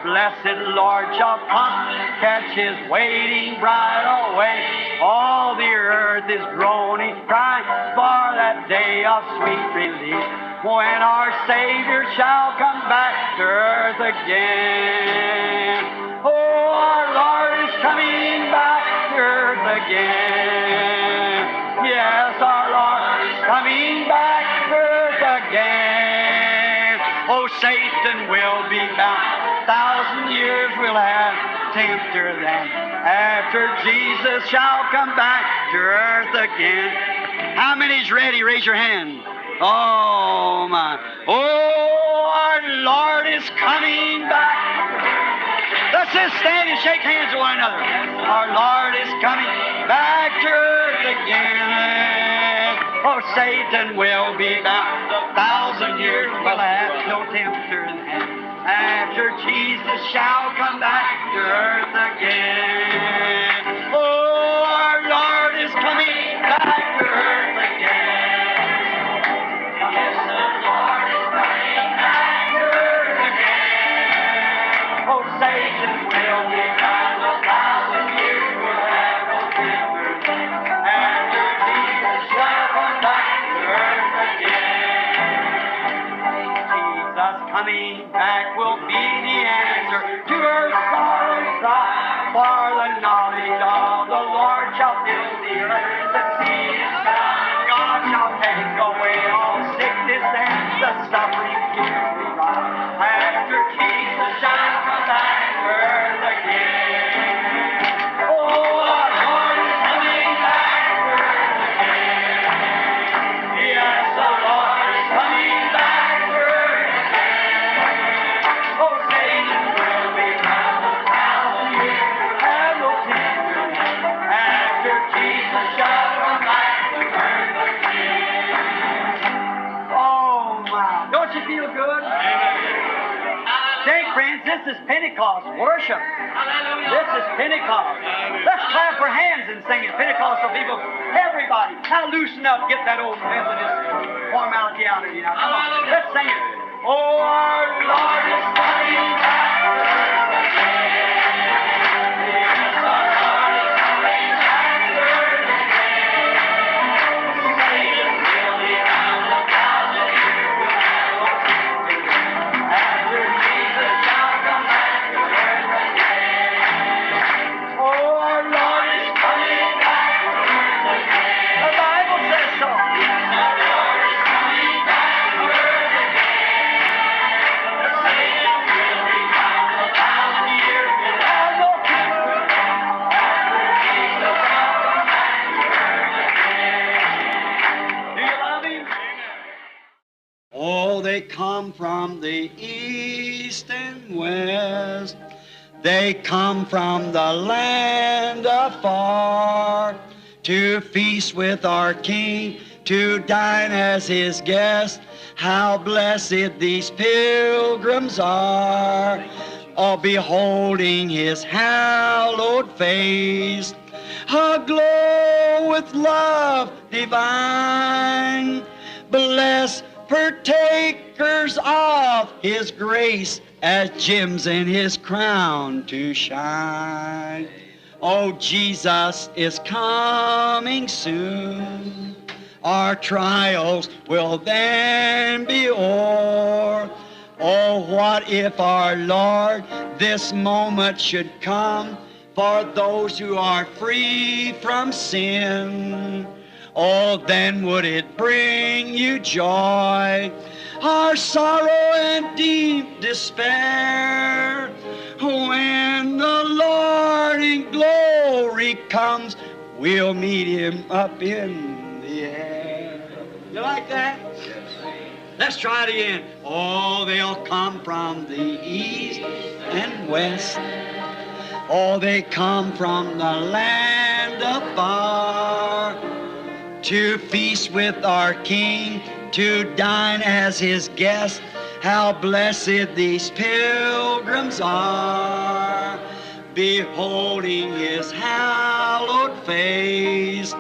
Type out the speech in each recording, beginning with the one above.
blessed Lord shall come, catch His waiting bride away. All the earth is groaning, crying for that day of sweet release, when our Savior shall come back to earth again. Oh, our Lord is coming back to earth again. Yes, our Lord is coming back to earth again. Oh, Satan will be bound, 1,000 years will have tempter then, after Jesus shall come back to earth again. How many's ready? Raise your hand. Oh, my. Oh, our Lord is coming back. Let's just stand and shake hands with one another. Our Lord is coming back to earth again. Oh, Satan will be bound, 1,000 years will have no tempter then, after Jesus shall come back to earth again. Oh, our Lord is coming back to earth again. Yes, the Lord is coming back to earth again. Oh, Satan will be bound, 1,000 years will have no tempter then, after Jesus shall come back to earth again. Jesus coming back will be the answer to her sorrow cry, for the knowledge of the Lord shall fill the earth. The seed is found, God shall take away all sickness and the suffering here we rise, after Jesus shall come back to earth again. Oh, our Lord is coming back to earth again. Yes, the Lord is coming back to earth again. Oh, Satan will be bound, 1,000 years will have no tempter then, after Jesus shall come back to earth again. Oh, my. Don't you feel good? Say, friends, this is Pentecost worship. This is Pentecost. Let's clap our hands and sing it. Pentecostal people, everybody, now loosen up, get that old Methodist formality out of you now. Come on, let's sing it. Oh, our Lord is coming back to earth again. Yes, our Lord is coming back to earth again. Satan will be bound, 1,000 years will have no tempter then, after Jesus shall come back to earth again. Oh, our Lord is coming back to earth again. The Bible says so. Yes, our Lord is coming back to earth again. Satan will be bound, 1,000 years will have no tempter then, after Jesus shall come back to earth again. Do you love Him? Oh, they come from the east and west. They come from the land afar to feast with our King, to dine as His guest. How blessed these pilgrims are, all beholding His hallowed face, aglow with love divine. Blessed partakers of His grace, as gems in His crown to shine. Oh, Jesus is coming soon. Our trials will then be o'er. Oh, what if our Lord this moment should come for those who are free from sin? Oh, then would it bring you joy, our sorrow and deep despair, when the Lord in glory comes, we'll meet Him up in the air. You like that? Let's try it again. Oh, they'll come from the east and west. Oh, they come from the land afar to feast with our King, to dine as His guest. How blessed these pilgrims are, beholding His hallowed face,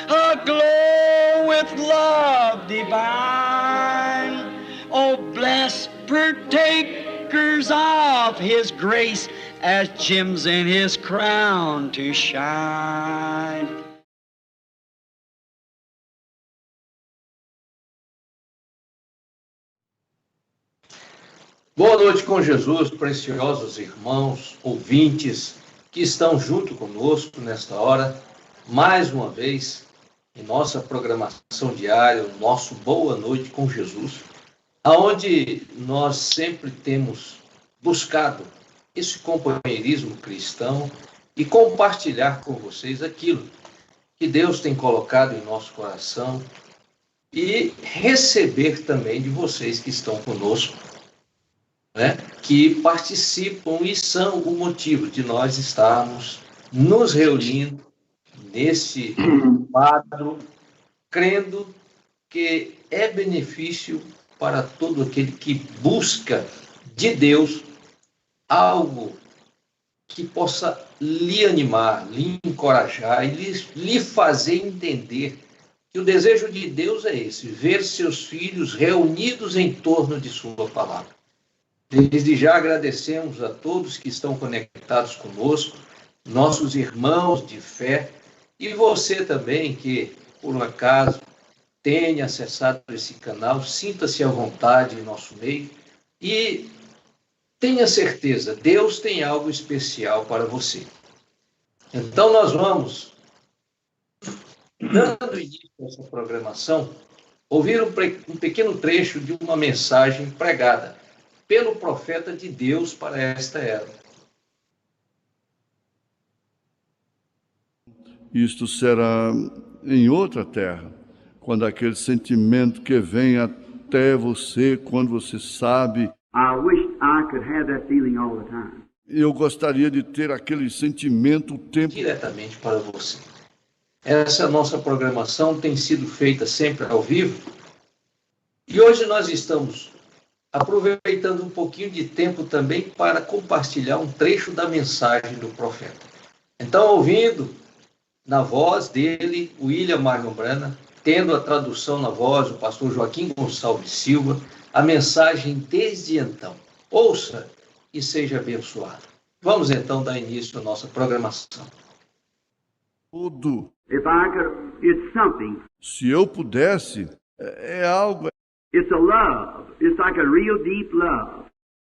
aglow with love divine. Oh, blessed partakers beams of His grace as gems in His crown to shine. Boa noite com Jesus, preciosos irmãos, ouvintes que estão junto conosco nesta hora, mais uma vez, em nossa programação diária, o nosso Boa Noite com Jesus, aonde nós sempre temos buscado esse companheirismo cristão e compartilhar com vocês aquilo que Deus tem colocado em nosso coração e receber também de vocês que estão conosco, né, que participam e são o motivo de nós estarmos nos reunindo nesse quadro, crendo que é benefício para todo aquele que busca de Deus algo que possa lhe animar, lhe encorajar e lhe fazer entender que o desejo de Deus é esse, ver seus filhos reunidos em torno de sua palavra. Desde já agradecemos a todos que estão conectados conosco, nossos irmãos de fé, e você também que, por um acaso, tenha acessado esse canal, sinta-se à vontade em nosso meio e tenha certeza, Deus tem algo especial para você. Então nós vamos, dando início a essa programação, ouvir um pequeno trecho de uma mensagem pregada pelo profeta de Deus para esta era. Isto será em outra terra, quando aquele sentimento que vem até você, quando você sabe. I wished I could have that feeling all the time. Eu gostaria de ter aquele sentimento o tempo. Diretamente para você. Essa nossa programação tem sido feita sempre ao vivo. E hoje nós estamos aproveitando um pouquinho de tempo também para compartilhar um trecho da mensagem do profeta. Então, ouvindo na voz dele, William Marion Branham, tendo a tradução na voz do pastor Joaquim Gonçalves Silva, a mensagem desde então. Ouça e seja abençoado. Vamos então dar início à nossa programação. Tudo. If I could, it's something. Se eu pudesse, é algo. It's a love. It's like a real deep love.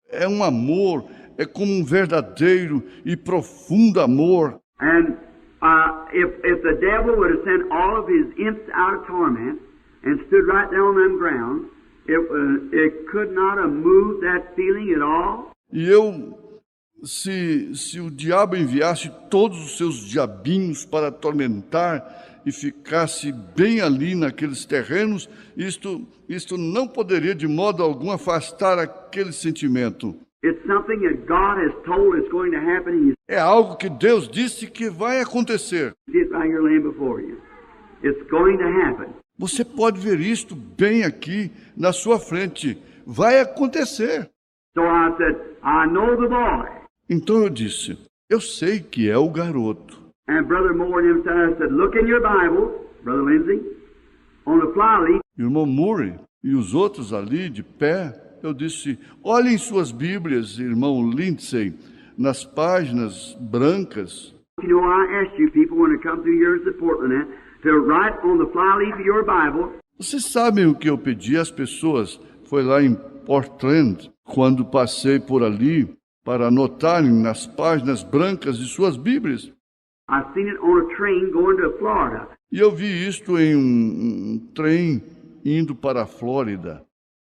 É um amor, é como um verdadeiro e profundo amor. And if the devil would have sent all of his imps out of torment and stood right there on them grounds, it could not have moved that feeling at all. E se o diabo enviasse todos os seus diabinhos para atormentar e ficasse bem ali naqueles terrenos, isto não poderia de modo algum afastar aquele sentimento. It's something that God has told is going to happen. É algo que Deus disse que vai acontecer. See it right here laying before you. It's going to happen. Você pode ver isto bem aqui na sua frente. Vai acontecer. So I said, I know the boy. Então eu disse, eu sei que é o garoto. And Brother Moore and him said, look in your Bible, Brother Lindsay, on the flyleaf. Irmão Murray e os outros ali de pé, eu disse, olhem suas Bíblias, irmão Lindsay, nas páginas brancas. You know, I asked you people when it comes through yours at Portland to write on the flyleaf of your Bible. Vocês sabem o que eu pedi às pessoas? Foi lá em Portland, quando passei por ali, para anotarem nas páginas brancas de suas Bíblias. I seen it on a train going to Florida. E eu vi isto em um trem indo para a Flórida.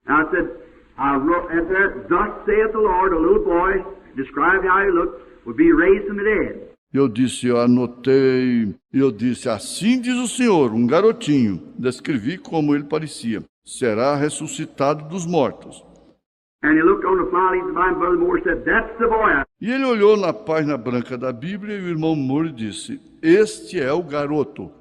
I said, I wrote at there, thus saith the Lord, a little boy, described how he looked, would be raised from the dead. Eu disse, eu anotei, eu disse, assim diz o Senhor, um garotinho, descrevi como ele parecia, será ressuscitado dos mortos. And he looked on the flyleaf of the Bible, Brother Moore said, that's the boy. E ele olhou na página branca da Bíblia e o irmão Moore disse, este é o garoto.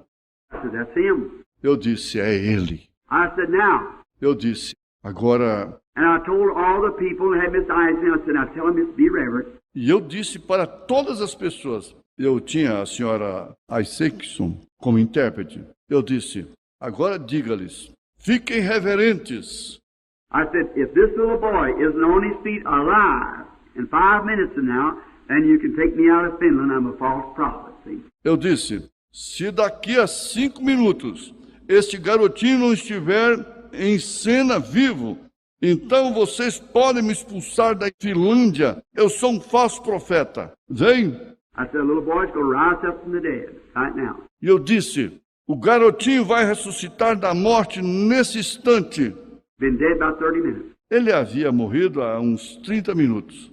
I said, that's him. Eu disse, é ele. I said, now. Eu disse, agora... And I told all the people that had Miss Eisen, I said, now tell them this, be reverent. E eu disse para todas as pessoas, eu tinha a senhora Isaacson como intérprete, eu disse, agora diga-lhes, fiquem reverentes. I said, if this little boy isn't on his feet alive in 5 minutes from now, then you can take me out of Finland. I'm a false prophet. See? Eu disse, se daqui a 5 minutos este garotinho não estiver em cena vivo, então vocês podem me expulsar da Finlândia. Eu sou um falso profeta. Vem? I said, a little boy's going to rise up from the dead right now. E eu disse, o garotinho vai ressuscitar da morte nesse instante. Been dead about 30 minutes. Ele havia morrido há uns 30 minutos.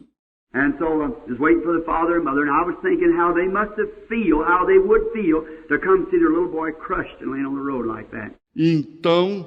And so I was waiting for the father and mother, and I was thinking how they must have how they would feel to come see their little boy crushed and laying on the road like that. E então,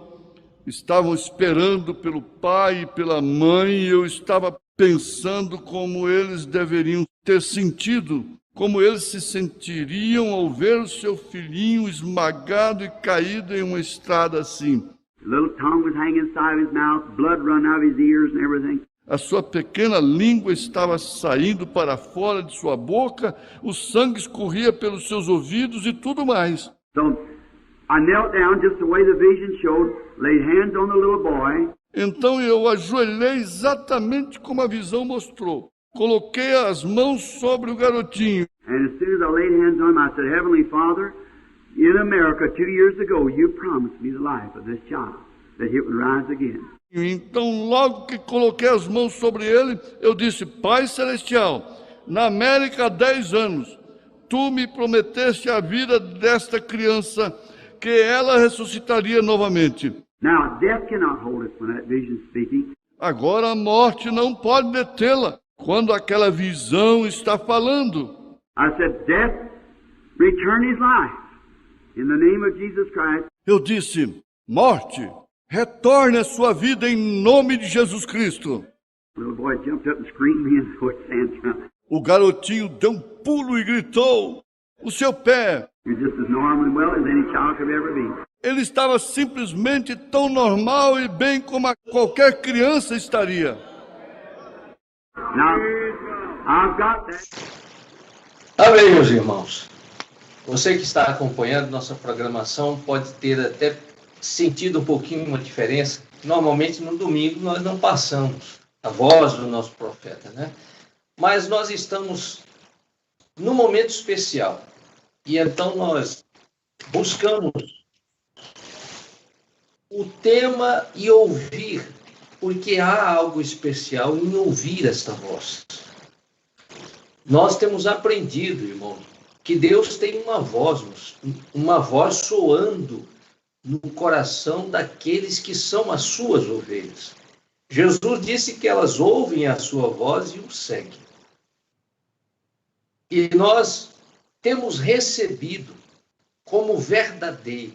estavam esperando pelo pai e pela mãe, e eu estava pensando como eles deveriam ter sentido, como eles se sentiriam ao ver o seu filhinho esmagado e caído em uma estrada assim. The little tongue was hanging inside of his mouth, blood running out of his ears and everything. A sua pequena língua estava saindo para fora de sua boca, o sangue escorria pelos seus ouvidos e tudo mais. So I knelt down just the way the vision showed, laid hands on the little boy. Então eu ajoelhei exatamente como a visão mostrou. Coloquei as mãos sobre o garotinho. And as soon as I laid hands on him, I said, Heavenly Father, in America 2 years ago, you promised me the life of this child, that it would rise again. Então, logo que coloquei as mãos sobre ele, eu disse, Pai Celestial, na América há 10 anos, tu me prometeste a vida desta criança, que ela ressuscitaria novamente. Now, death cannot hold us when that vision's speaking. Agora a morte não pode detê-la, quando aquela visão está falando. I said, Death, return his life. In the name of Jesus Christ. Eu disse, morte, retorne a sua vida em nome de Jesus Cristo. The little boy jumped up and screamed me and put hands around. O garotinho deu um pulo e gritou, o seu pé. You're just as normal and well as any child could ever be. Ele estava simplesmente tão normal e bem como qualquer criança estaria. Now, I've got that. Amém, meus irmãos. Você que está acompanhando nossa programação pode ter até sentido um pouquinho uma diferença. Normalmente no domingo nós não passamos a voz do nosso profeta, né? Mas nós estamos num momento especial. E então nós buscamos o tema e ouvir, porque há algo especial em ouvir esta voz. Nós temos aprendido, irmão, que Deus tem uma voz soando no coração daqueles que são as suas ovelhas. Jesus disse que elas ouvem a sua voz e o seguem. E nós temos recebido como verdadeiro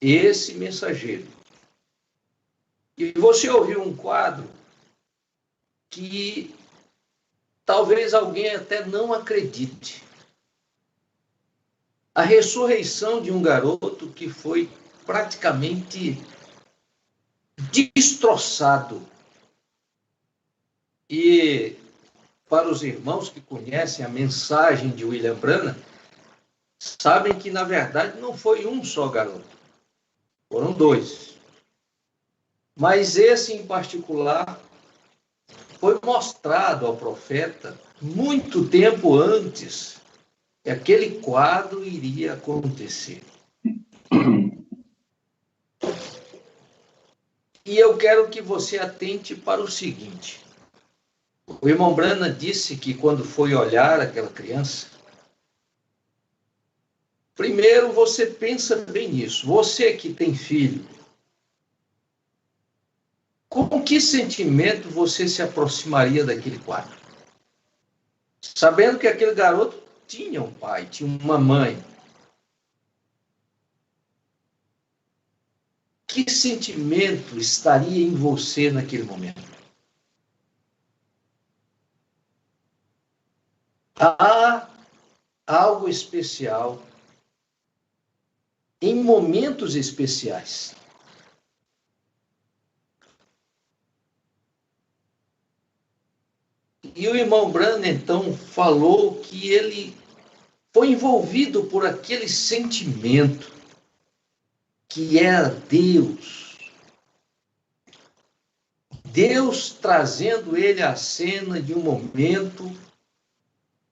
esse mensageiro. E você ouviu um quadro que talvez alguém até não acredite. A ressurreição de um garoto que foi praticamente destroçado. E para os irmãos que conhecem a mensagem de William Branham, sabem que na verdade não foi um só garoto, foram 2. Mas esse em particular foi mostrado ao profeta muito tempo antes que aquele quadro iria acontecer. E eu quero que você atente para o seguinte. O irmão Branham disse que quando foi olhar aquela criança, primeiro você pensa bem nisso. Você que tem filho, com que sentimento você se aproximaria daquele quadro? Sabendo que aquele garoto tinha um pai, tinha uma mãe. Que sentimento estaria em você naquele momento? Há algo especial em momentos especiais. E o irmão Branham, então, falou que ele foi envolvido por aquele sentimento que era Deus Deus trazendo ele à cena de um momento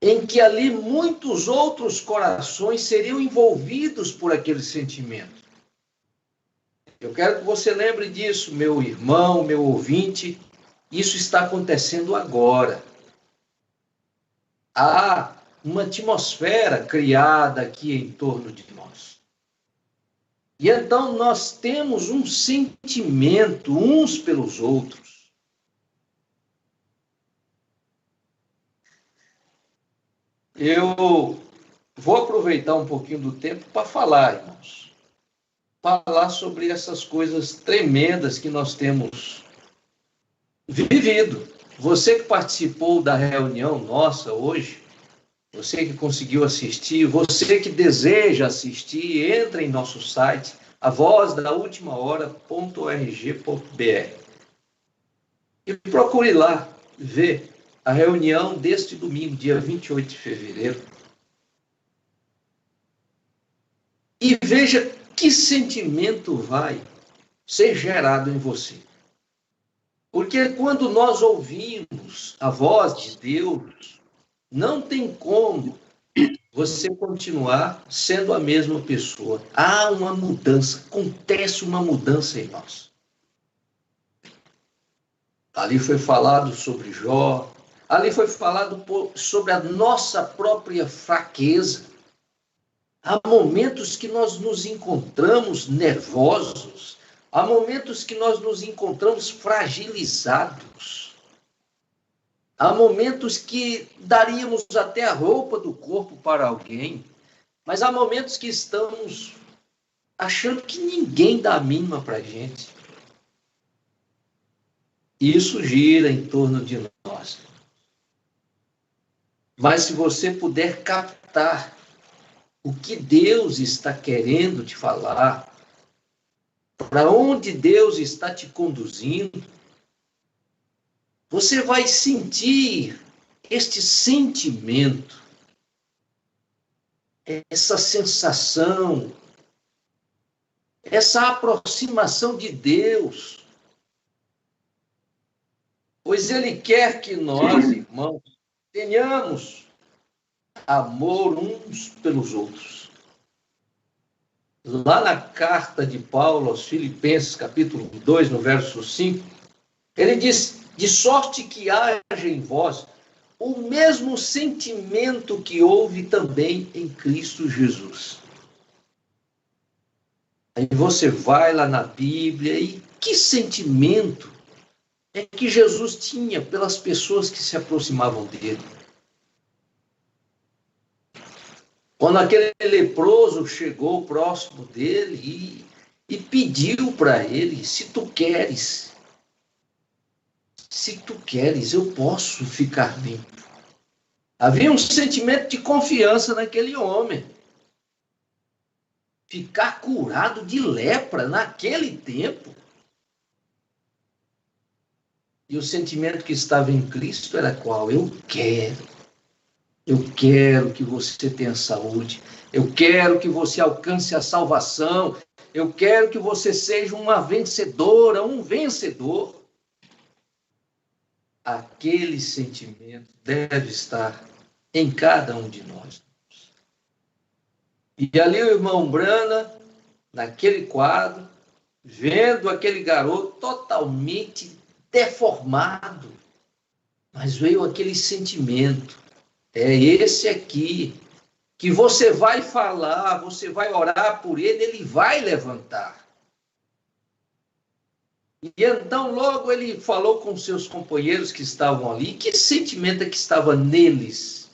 em que ali muitos outros corações seriam envolvidos por aquele sentimento. Eu quero que você lembre disso, meu irmão, meu ouvinte. Isso está acontecendo agora. Há uma atmosfera criada aqui em torno de nós. E então nós temos um sentimento uns pelos outros. Eu vou aproveitar um pouquinho do tempo para falar, irmãos. Falar sobre essas coisas tremendas que nós temos vivido. Você que participou da reunião nossa hoje, você que conseguiu assistir, você que deseja assistir, entra em nosso site, avozdaultimahora.org.br e procure lá ver a reunião deste domingo, dia 28 de fevereiro. E veja que sentimento vai ser gerado em você. Porque quando nós ouvimos a voz de Deus, não tem como você continuar sendo a mesma pessoa. Há uma mudança, acontece uma mudança em nós. Ali foi falado sobre Jó, ali foi falado sobre a nossa própria fraqueza. Há momentos que nós nos encontramos nervosos, há momentos que nós nos encontramos fragilizados. Há momentos que daríamos até a roupa do corpo para alguém, mas há momentos que estamos achando que ninguém dá a mínima para a gente. Isso gira em torno de nós. Mas se você puder captar o que Deus está querendo te falar, para onde Deus está te conduzindo, você vai sentir este sentimento, essa sensação, essa aproximação de Deus. Pois Ele quer que nós, irmãos, tenhamos amor uns pelos outros. Lá na carta de Paulo aos Filipenses, capítulo 2, no verso 5, ele diz: de sorte que haja em vós o mesmo sentimento que houve também em Cristo Jesus. Aí você vai lá na Bíblia e que sentimento é que Jesus tinha pelas pessoas que se aproximavam dele? Quando aquele leproso chegou próximo dele e pediu para ele: se tu queres, eu posso ficar limpo. Havia um sentimento de confiança naquele homem. Ficar curado de lepra naquele tempo. E o sentimento que estava em Cristo era qual? Eu quero que você tenha saúde. Eu quero que você alcance a salvação. Eu quero que você seja uma vencedora, um vencedor. Aquele sentimento deve estar em cada um de nós. E ali o irmão Brana, naquele quadro, vendo aquele garoto totalmente deformado, mas veio aquele sentimento: é esse aqui, que você vai falar, você vai orar por ele, ele vai levantar. E então logo ele falou com seus companheiros que estavam ali. Que sentimento é que estava neles?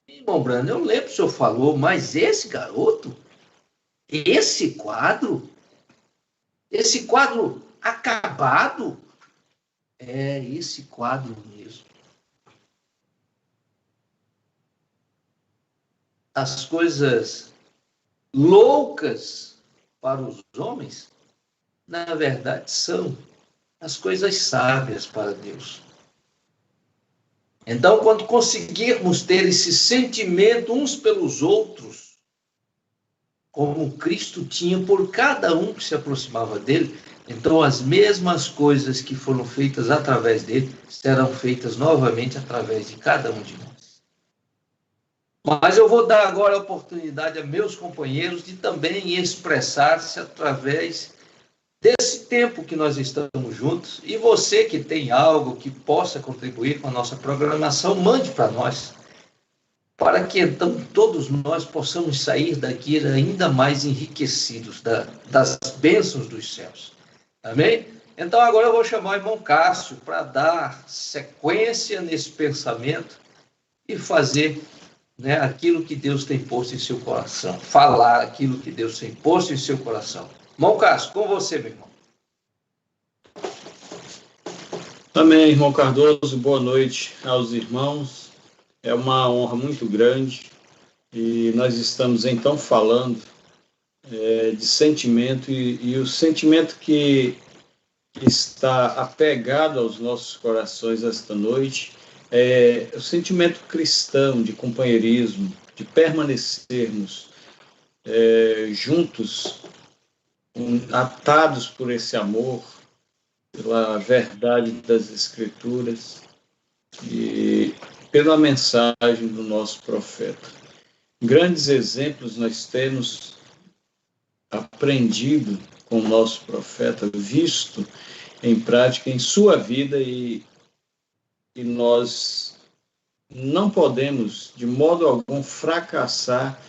Irmão Brando, eu lembro que o senhor falou, mas esse garoto, esse quadro acabado, é esse quadro mesmo. As coisas loucas para os homens, na verdade, são as coisas sábias para Deus. Então, quando conseguirmos ter esse sentimento uns pelos outros, como Cristo tinha por cada um que se aproximava dele, Então, as mesmas coisas que foram feitas através dele serão feitas novamente através de cada um de nós. Mas eu vou dar agora a oportunidade a meus companheiros de também expressar-se através desse tempo que nós estamos juntos. E você que tem algo que possa contribuir com a nossa programação, mande para nós, para que então todos nós possamos sair daqui ainda mais enriquecidos das bênçãos dos céus. Amém? Então agora eu vou chamar o irmão Cássio para dar sequência nesse pensamento e fazer, né, aquilo que Deus tem posto em seu coração. Falar aquilo que Deus tem posto em seu coração. Irmão Cássio, com você, meu irmão. Amém, irmão Cardoso. Boa noite aos irmãos. É uma honra muito grande e nós estamos então falando de sentimento e o sentimento que está apegado aos nossos corações esta noite é o sentimento cristão de companheirismo, de permanecermos juntos, atados por esse amor, pela verdade das Escrituras e pela mensagem do nosso profeta. Grandes exemplos nós temos aprendido com o nosso profeta, visto em prática em sua vida e nós não podemos, de modo algum, fracassar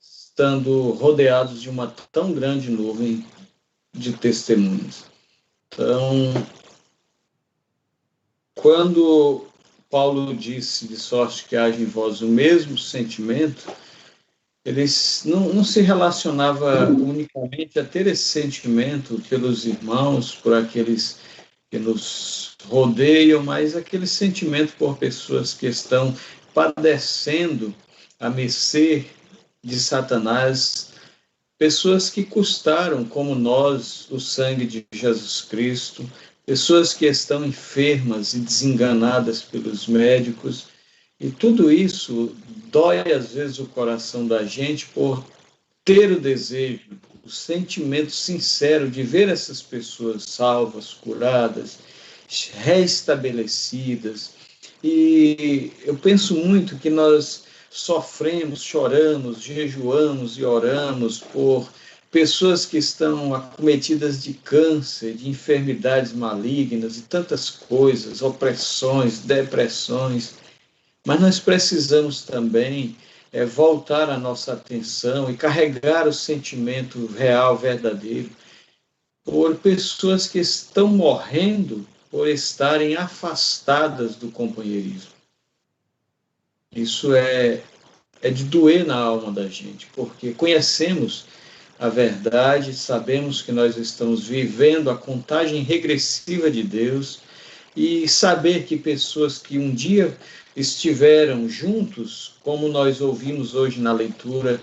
estando rodeados de uma tão grande nuvem de testemunhas. Então, quando Paulo disse, de sorte que haja em vós o mesmo sentimento, ele não se relacionava unicamente a ter esse sentimento pelos irmãos, por aqueles que nos rodeiam, mas aquele sentimento por pessoas que estão padecendo à mercê de Satanás, pessoas que custaram, como nós, o sangue de Jesus Cristo, pessoas que estão enfermas e desenganadas pelos médicos, e tudo isso dói às vezes o coração da gente por ter o desejo, o sentimento sincero de ver essas pessoas salvas, curadas, restabelecidas. E eu penso muito que nós sofremos, choramos, jejuamos e oramos por pessoas que estão acometidas de câncer, de enfermidades malignas e tantas coisas, opressões, depressões. Mas nós precisamos também voltar a nossa atenção e carregar o sentimento real, verdadeiro, por pessoas que estão morrendo por estarem afastadas do companheirismo. Isso é de doer na alma da gente, porque conhecemos a verdade, sabemos que nós estamos vivendo a contagem regressiva de Deus e saber que pessoas que um dia estiveram juntos, como nós ouvimos hoje na leitura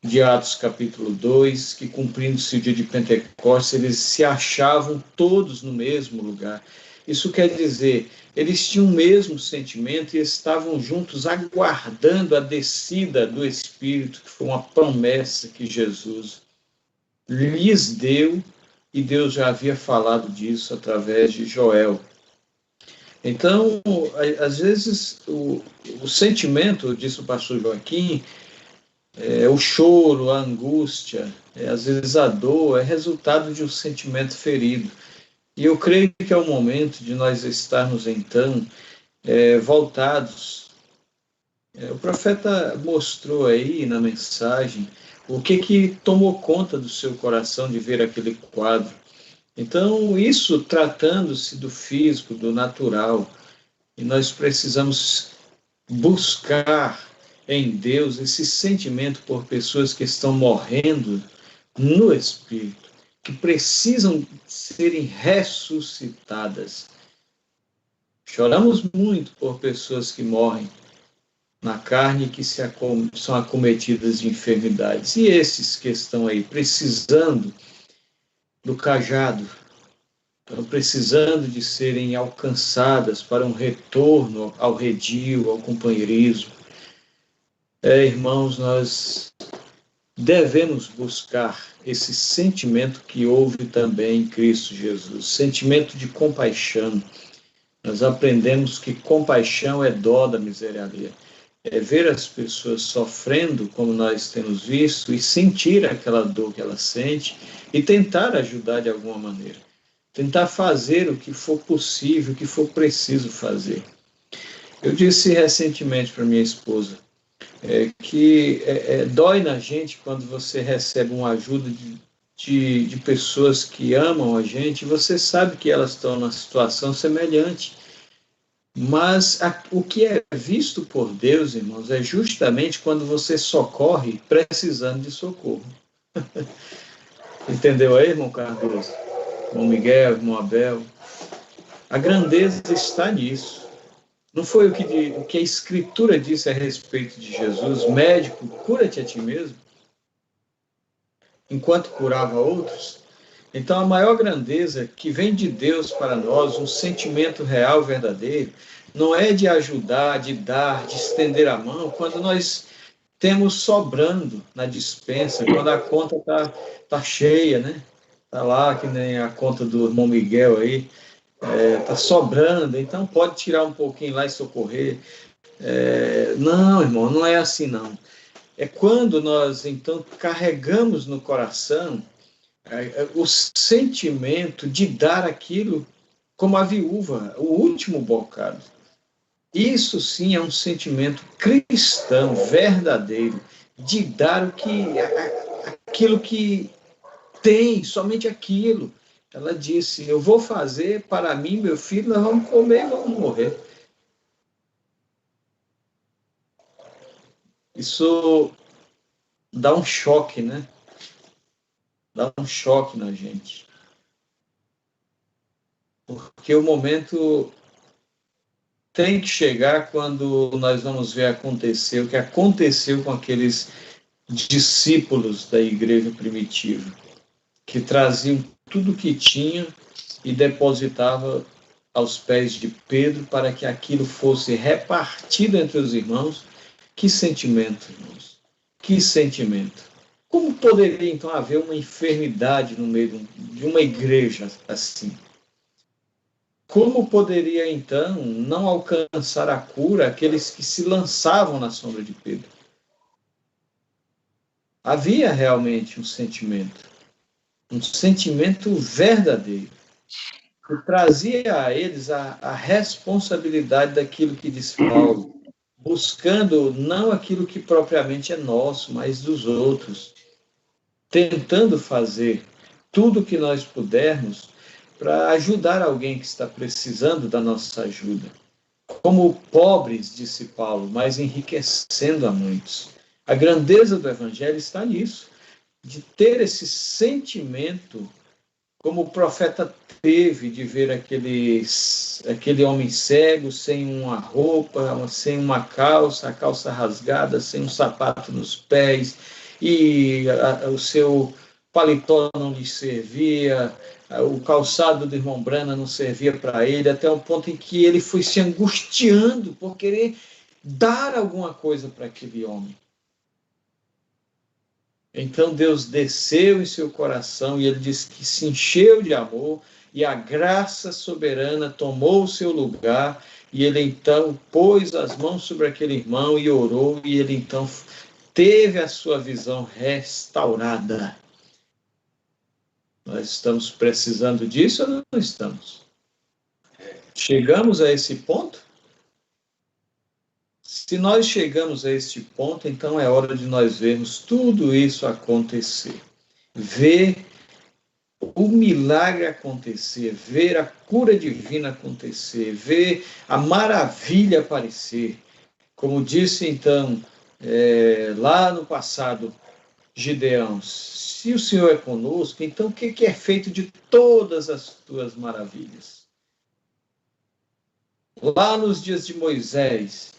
de Atos capítulo 2, que cumprindo-se o dia de Pentecostes, eles se achavam todos no mesmo lugar. Isso quer dizer, eles tinham o mesmo sentimento e estavam juntos aguardando a descida do Espírito, que foi uma promessa que Jesus lhes deu, e Deus já havia falado disso através de Joel. Então, às vezes, o sentimento, disse o pastor Joaquim, o choro, a angústia, às vezes a dor, é resultado de um sentimento ferido. E eu creio que é o momento de nós estarmos, então, voltados. O profeta mostrou aí na mensagem o que tomou conta do seu coração de ver aquele quadro. Então, isso tratando-se do físico, do natural, e nós precisamos buscar em Deus esse sentimento por pessoas que estão morrendo no Espírito, que precisam serem ressuscitadas. Choramos muito por pessoas que morrem na carne e que são acometidas de enfermidades. E esses que estão aí precisando do cajado, estão precisando de serem alcançadas para um retorno ao redil, ao companheirismo. Irmãos, nós devemos buscar esse sentimento que houve também em Cristo Jesus, sentimento de compaixão. Nós aprendemos que compaixão é dó da miséria alheia. É ver as pessoas sofrendo, como nós temos visto, e sentir aquela dor que ela sente e tentar ajudar de alguma maneira. Tentar fazer o que for possível, o que for preciso fazer. Eu disse recentemente para minha esposa que dói na gente quando você recebe uma ajuda de pessoas que amam a gente, e você sabe que elas estão numa situação semelhante. Mas o que é visto por Deus, irmãos, é justamente quando você socorre precisando de socorro. Entendeu aí, irmão Cardoso? Irmão Miguel, irmão Abel? A grandeza está nisso. Não foi o que a Escritura disse a respeito de Jesus? Médico, cura-te a ti mesmo, enquanto curava outros? Então, a maior grandeza que vem de Deus para nós, um sentimento real, verdadeiro, não é de ajudar, de dar, de estender a mão, quando nós temos sobrando na despensa, quando a conta tá cheia, né? Está lá, que nem a conta do irmão Miguel aí, está sobrando, então pode tirar um pouquinho lá e socorrer. Não, irmão, não é assim, não. É quando nós, então, carregamos no coração o sentimento de dar aquilo como a viúva, o último bocado. Isso sim é um sentimento cristão, verdadeiro, de dar aquilo que tem, somente aquilo. Ela disse, eu vou fazer para mim, meu filho, nós vamos comer e vamos morrer. Isso dá um choque, né? Dá um choque na gente. Porque o momento tem que chegar quando nós vamos ver acontecer o que aconteceu com aqueles discípulos da igreja primitiva, que traziam tudo o que tinham e depositavam aos pés de Pedro para que aquilo fosse repartido entre os irmãos. Que sentimento, irmãos! Que sentimento! Como poderia, então, haver uma enfermidade no meio de uma igreja assim? Como poderia, então, não alcançar a cura aqueles que se lançavam na sombra de Pedro? Havia realmente um sentimento verdadeiro, que trazia a eles a responsabilidade daquilo que diz Paulo, buscando não aquilo que propriamente é nosso, mas dos outros, tentando fazer tudo o que nós pudermos para ajudar alguém que está precisando da nossa ajuda. Como pobres, disse Paulo, mas enriquecendo a muitos. A grandeza do Evangelho está nisso, de ter esse sentimento, como o profeta teve, de ver aquele homem cego, sem uma roupa, sem uma calça, a calça rasgada, sem um sapato nos pés, e o seu paletó não lhe servia, o calçado do irmão Brana não servia para ele, até o ponto em que ele foi se angustiando por querer dar alguma coisa para aquele homem. Então Deus desceu em seu coração e ele diz que se encheu de amor e a graça soberana tomou o seu lugar e ele então pôs as mãos sobre aquele irmão e orou e ele então teve a sua visão restaurada. Nós estamos precisando disso ou não estamos? Chegamos a esse ponto? Se nós chegamos a este ponto, então é hora de nós vermos tudo isso acontecer. Ver o milagre acontecer, ver a cura divina acontecer, ver a maravilha aparecer. Como disse então, lá no passado, Gideão, se o Senhor é conosco, então o que é feito de todas as tuas maravilhas? Lá nos dias de Moisés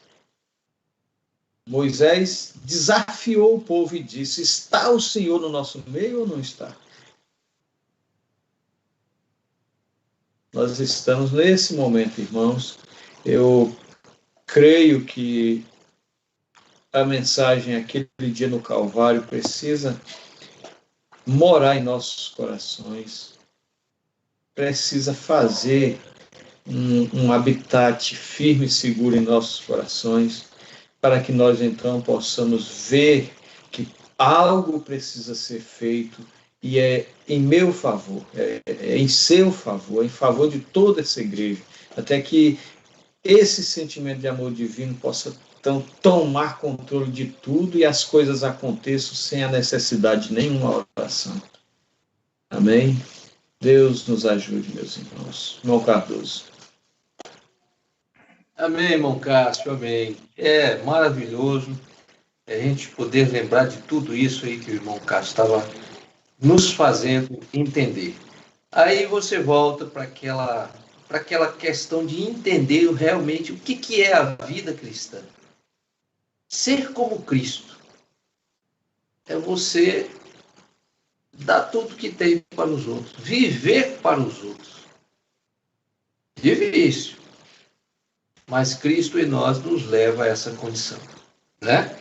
desafiou o povo e disse, está o Senhor no nosso meio ou não está? Nós estamos nesse momento, irmãos. Eu creio que a mensagem aquele dia no Calvário precisa morar em nossos corações, precisa fazer um habitat firme e seguro em nossos corações, para que nós então possamos ver que algo precisa ser feito e é em meu favor, é em seu favor, é em favor de toda essa igreja, até que esse sentimento de amor divino possa então tomar controle de tudo e as coisas aconteçam sem a necessidade de nenhuma oração. Amém? Deus nos ajude, meus irmãos. Irmão Cardoso. Amém, irmão Cássio, amém. É maravilhoso a gente poder lembrar de tudo isso aí que o irmão Cássio estava nos fazendo entender. Aí você volta para aquela questão de entender realmente o que é a vida cristã. Ser como Cristo é você dar tudo que tem para os outros, viver para os outros. Difícil, mas Cristo em nós nos leva a essa condição, né?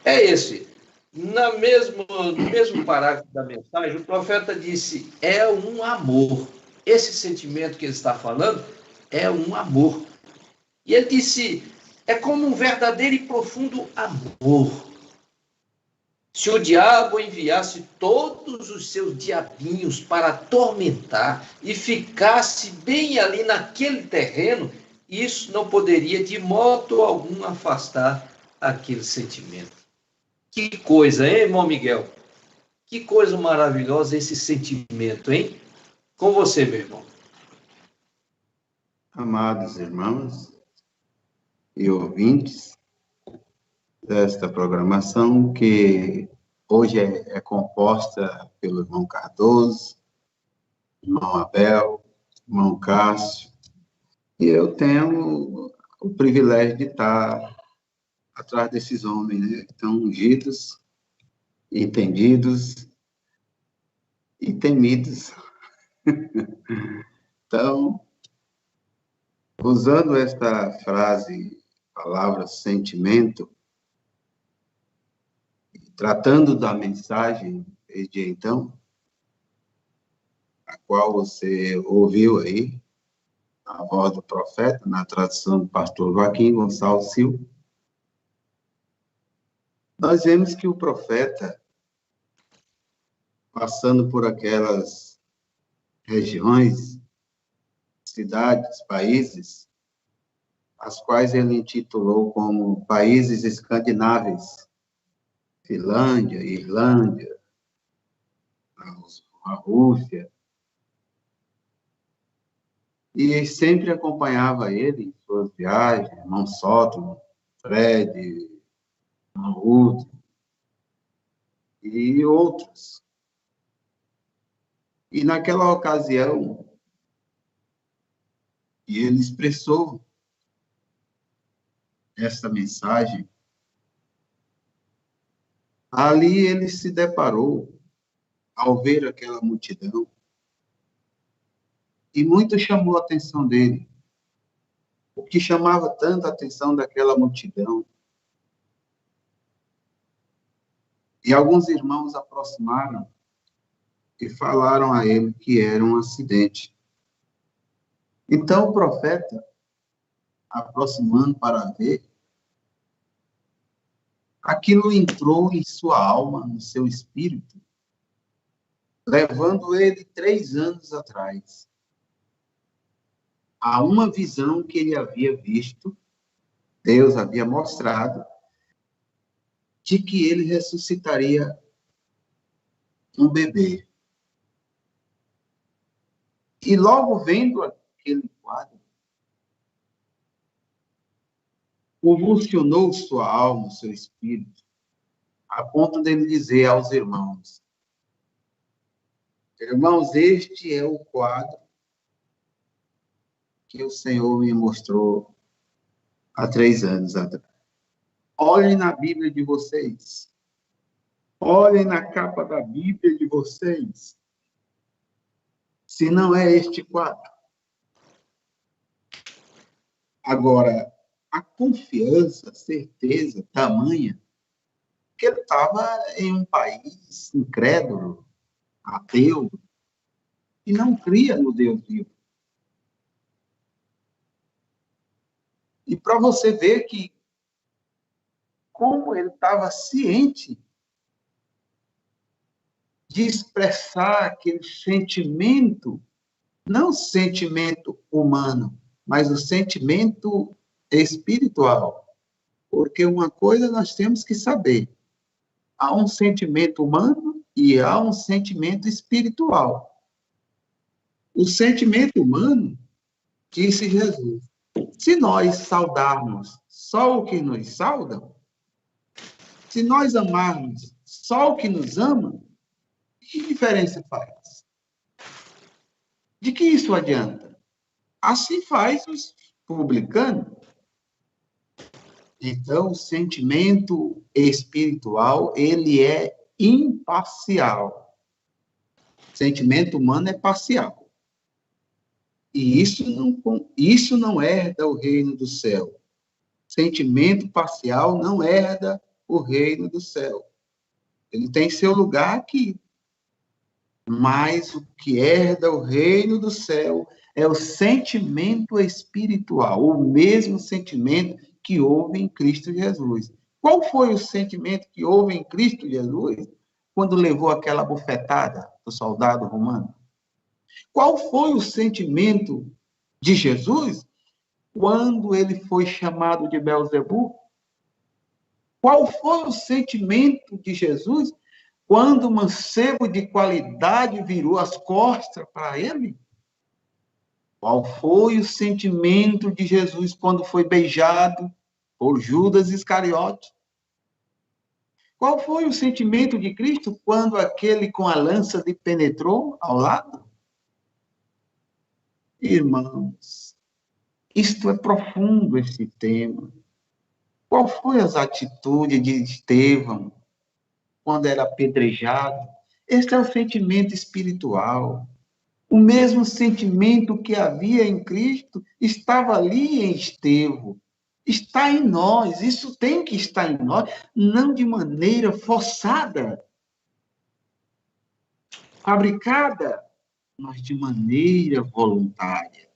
É esse. No mesmo parágrafo da mensagem, o profeta disse, é um amor. Esse sentimento que ele está falando é um amor. E ele disse, é como um verdadeiro e profundo amor. Se o diabo enviasse todos os seus diabinhos para atormentar e ficasse bem ali naquele terreno, isso não poderia de modo algum afastar aquele sentimento. Que coisa, hein, irmão Miguel? Que coisa maravilhosa esse sentimento, hein? Com você, meu irmão. Amados irmãos e ouvintes desta programação, que hoje é composta pelo irmão Cardoso, irmão Abel, irmão Cássio, e eu tenho o privilégio de estar atrás desses homens, né, que estão ungidos, entendidos e temidos. Então, usando esta frase, palavra sentimento, tratando da mensagem desde então, a qual você ouviu aí, a voz do profeta, na tradução do pastor Joaquim Gonçalves Silva, nós vemos que o profeta, passando por aquelas regiões, cidades, países, as quais ele intitulou como países escandinavos, Finlândia, Irlândia, a Rússia, e sempre acompanhava ele em suas viagens, irmão Sótimo, Fred, irmão Ruth, e outros. E naquela ocasião, ele expressou essa mensagem. Ali ele se deparou, ao ver aquela multidão, e muito chamou a atenção dele. O que chamava tanto a atenção daquela multidão. E alguns irmãos aproximaram e falaram a ele que era um acidente. Então o profeta, aproximando para ver, aquilo entrou em sua alma, no seu espírito, levando ele 3 anos atrás a uma visão que ele havia visto, Deus havia mostrado, de que ele ressuscitaria um bebê. E logo vendo aquele quadro, convulsionou sua alma, seu espírito, a ponto de ele dizer aos irmãos, irmãos, este é o quadro que o Senhor me mostrou há 3 anos atrás. Olhem na Bíblia de vocês. Olhem na capa da Bíblia de vocês. Se não é este quadro. Agora, a confiança, a certeza tamanha, que ele estava em um país incrédulo, ateu, e não cria no Deus vivo. E para você ver que como ele estava ciente de expressar aquele sentimento, não o sentimento humano, mas o sentimento espiritual. Porque uma coisa nós temos que saber: há um sentimento humano e há um sentimento espiritual. O sentimento humano, disse Jesus, se nós saudarmos só o que nos sauda, se nós amarmos só o que nos ama, que diferença faz? De que isso adianta? Assim faz os publicanos. Então, o sentimento espiritual, ele é imparcial. O sentimento humano é parcial. E isso não herda o reino do céu. Sentimento parcial não herda o reino do céu. Ele tem seu lugar aqui. Mas o que herda o reino do céu é o sentimento espiritual, o mesmo sentimento que houve em Cristo Jesus. Qual foi o sentimento que houve em Cristo Jesus quando levou aquela bufetada do soldado romano? Qual foi o sentimento de Jesus quando ele foi chamado de Beelzebub? Qual foi o sentimento de Jesus quando o mancebo de qualidade virou as costas para ele? Qual foi o sentimento de Jesus quando foi beijado por Judas Iscariote? Qual foi o sentimento de Cristo quando aquele com a lança lhe penetrou ao lado? Irmãos, isto é profundo, esse tema. Qual foi as atitudes de Estevão quando era apedrejado? Este é o sentimento espiritual. O mesmo sentimento que havia em Cristo estava ali em Estevão. Está em nós, isso tem que estar em nós, não de maneira forçada, fabricada, mas de maneira voluntária.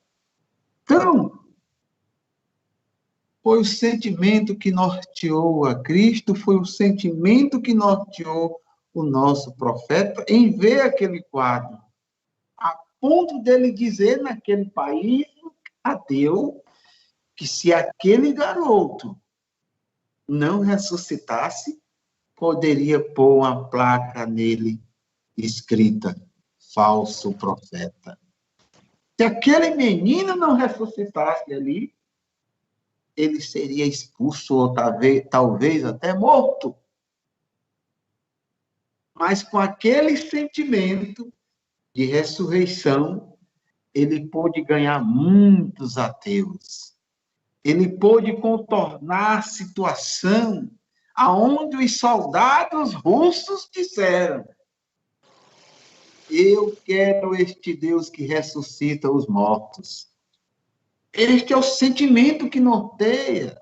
Então, foi o sentimento que norteou a Cristo, foi o sentimento que norteou o nosso profeta em ver aquele quadro, a ponto dele dizer naquele país ateu que se aquele garoto não ressuscitasse, poderia pôr uma placa nele escrita, falso profeta. Se aquele menino não ressuscitasse ali, ele seria expulso ou talvez até morto. Mas com aquele sentimento de ressurreição, ele pôde ganhar muitos ateus. Ele pôde contornar a situação aonde os soldados russos disseram: eu quero este Deus que ressuscita os mortos. Este é o sentimento que norteia.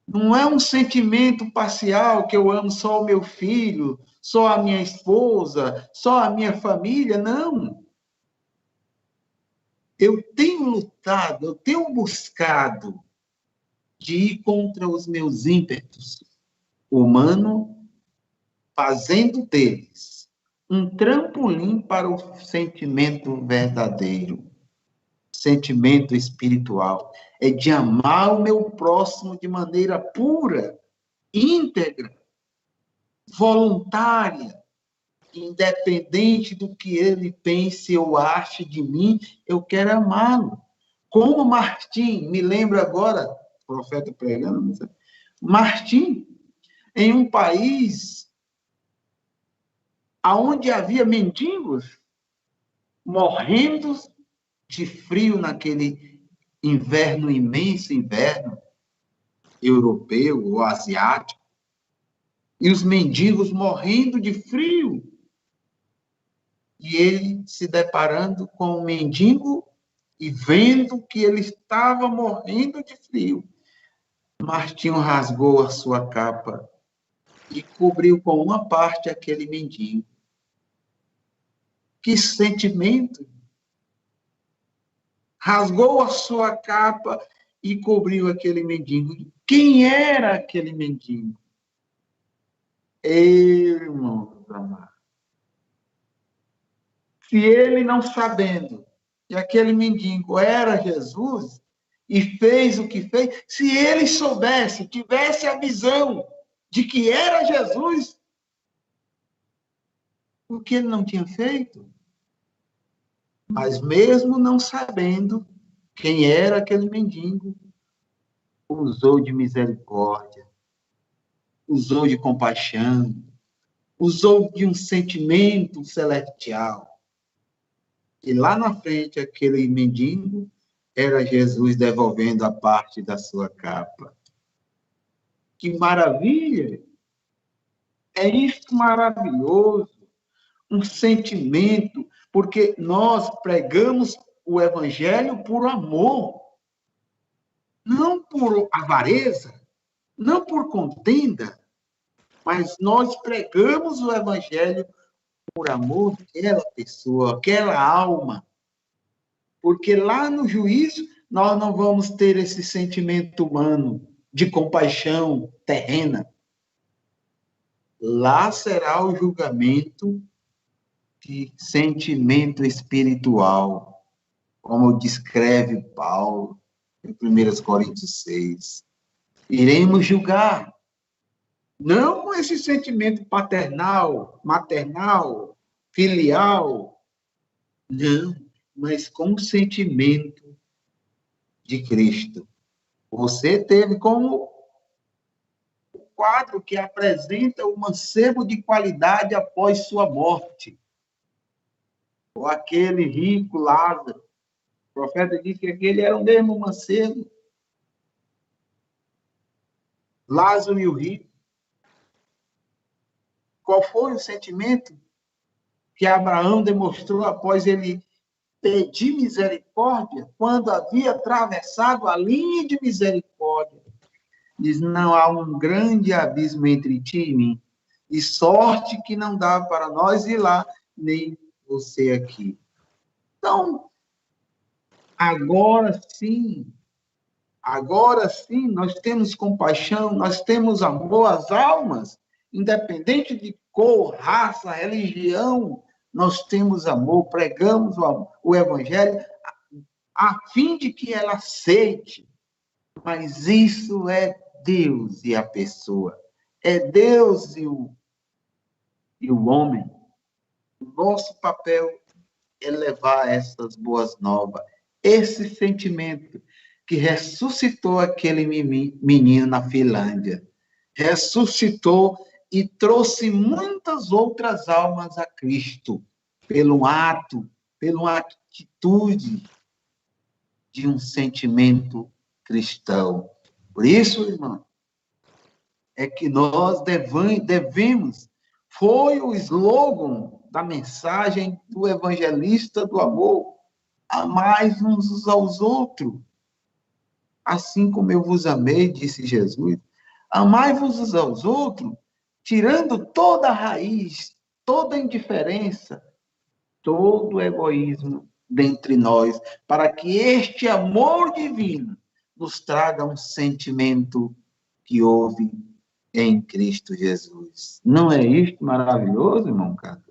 Não é um sentimento parcial que eu amo só o meu filho, só a minha esposa, só a minha família, não. Eu tenho lutado, eu tenho buscado de ir contra os meus ímpetos humanos, fazendo deles um trampolim para o sentimento verdadeiro, sentimento espiritual. É de amar o meu próximo de maneira pura, íntegra, voluntária, independente do que ele pense ou ache de mim, eu quero amá-lo. Como Martim, me lembro agora, profeta pregando, Martim, em um país onde havia mendigos morrendo de frio naquele inverno, imenso inverno europeu ou asiático, e os mendigos morrendo de frio, e ele se deparando com o mendigo e vendo que ele estava morrendo de frio, Martinho rasgou a sua capa e cobriu com uma parte aquele mendigo. Que sentimento! Rasgou a sua capa e cobriu aquele mendigo. Quem era aquele mendigo? Irmãos amados, se ele não sabendo que aquele mendigo era Jesus e fez o que fez, se ele soubesse, tivesse a visão de que era Jesus, o que ele não tinha feito? Mas mesmo não sabendo quem era aquele mendigo, usou de misericórdia, usou de compaixão, usou de um sentimento celestial. E lá na frente, aquele mendigo era Jesus devolvendo a parte da sua capa. Que maravilha! É isso maravilhoso, um sentimento, porque nós pregamos o evangelho por amor, não por avareza, não por contenda, mas nós pregamos o evangelho por amor daquela pessoa, aquela alma. Porque lá no juízo, nós não vamos ter esse sentimento humano de compaixão terrena. Lá será o julgamento de sentimento espiritual, como descreve Paulo em 1 Coríntios 6. Iremos julgar, não com esse sentimento paternal, maternal, filial, não, mas com o sentimento de Cristo. Você teve como o quadro que apresenta o mancebo de qualidade após sua morte. Ou aquele rico Lázaro. O profeta disse que aquele era o mesmo mancebo. Lázaro e o rico. Qual foi o sentimento que Abraão demonstrou após ele pedir misericórdia, quando havia atravessado a linha de misericórdia? Diz, não há um grande abismo entre ti e mim, e sorte que não dá para nós ir lá, nem você aqui. Então, agora sim, nós temos compaixão, nós temos amor às almas, independente de cor, raça, religião, nós temos amor, pregamos o evangelho a fim de que ela aceite. Mas isso é Deus e a pessoa. É Deus e o homem. O nosso papel é levar essas boas novas, esse sentimento que ressuscitou aquele menino na Finlândia. Ressuscitou e trouxe muitas outras almas a Cristo, pelo ato, pela atitude de um sentimento cristão. Por isso, irmão, é que nós devemos, foi o slogan da mensagem do evangelista do amor, amai uns aos outros. Assim como eu vos amei, disse Jesus, amai-vos uns aos outros, tirando toda a raiz, toda a indiferença, todo o egoísmo dentre nós, para que este amor divino nos traga um sentimento que houve em Cristo Jesus. Não é isto maravilhoso, irmão Cardoso?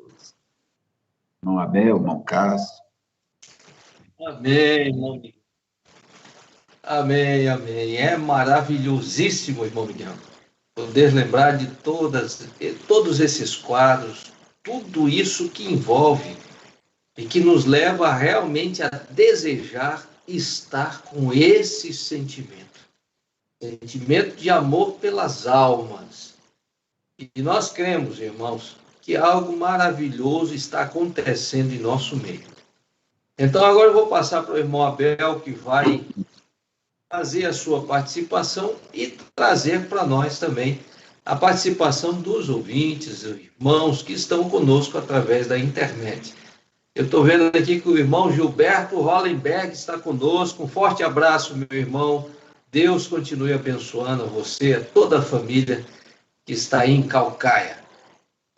Irmão Abel, irmão Cássio? Amém, irmão Miguel. Amém, amém. É maravilhosíssimo, irmão Miguel, poder lembrar de todos esses quadros, tudo isso que envolve e que nos leva realmente a desejar estar com esse sentimento de amor pelas almas. E nós cremos, irmãos, que algo maravilhoso está acontecendo em nosso meio. Então, agora eu vou passar para o irmão Abel, que vai fazer a sua participação e trazer para nós também a participação dos ouvintes, irmãos que estão conosco através da internet. Eu estou vendo aqui que o irmão Gilberto Hollenberg está conosco. Um forte abraço, meu irmão. Deus continue abençoando você, a toda a família que está aí em Calcaia.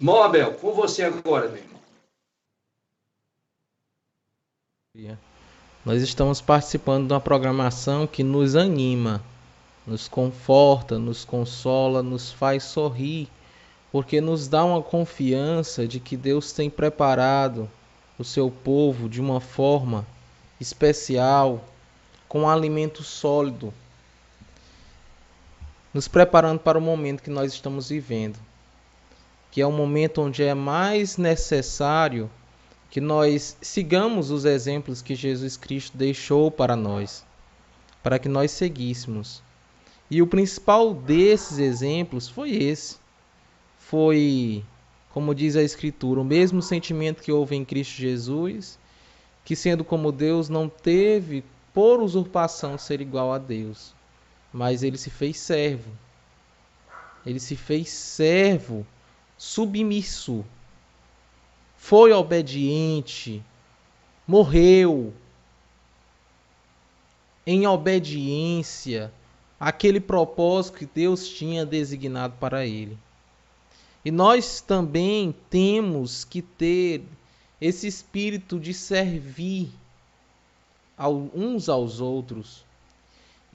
Irmão Abel, com você agora, meu irmão. Nós estamos participando de uma programação que nos anima, nos conforta, nos consola, nos faz sorrir, porque nos dá uma confiança de que Deus tem preparado o seu povo de uma forma especial, com um alimento sólido, nos preparando para o momento que nós estamos vivendo, que é um momento onde é mais necessário que nós sigamos os exemplos que Jesus Cristo deixou para nós, para que nós seguíssemos. E o principal desses exemplos foi esse. Foi, como diz a Escritura, o mesmo sentimento que houve em Cristo Jesus, que sendo como Deus não teve por usurpação ser igual a Deus, mas ele se fez servo. Ele se fez servo, submisso, foi obediente, morreu em obediência àquele propósito que Deus tinha designado para ele. E nós também temos que ter esse espírito de servir uns aos outros.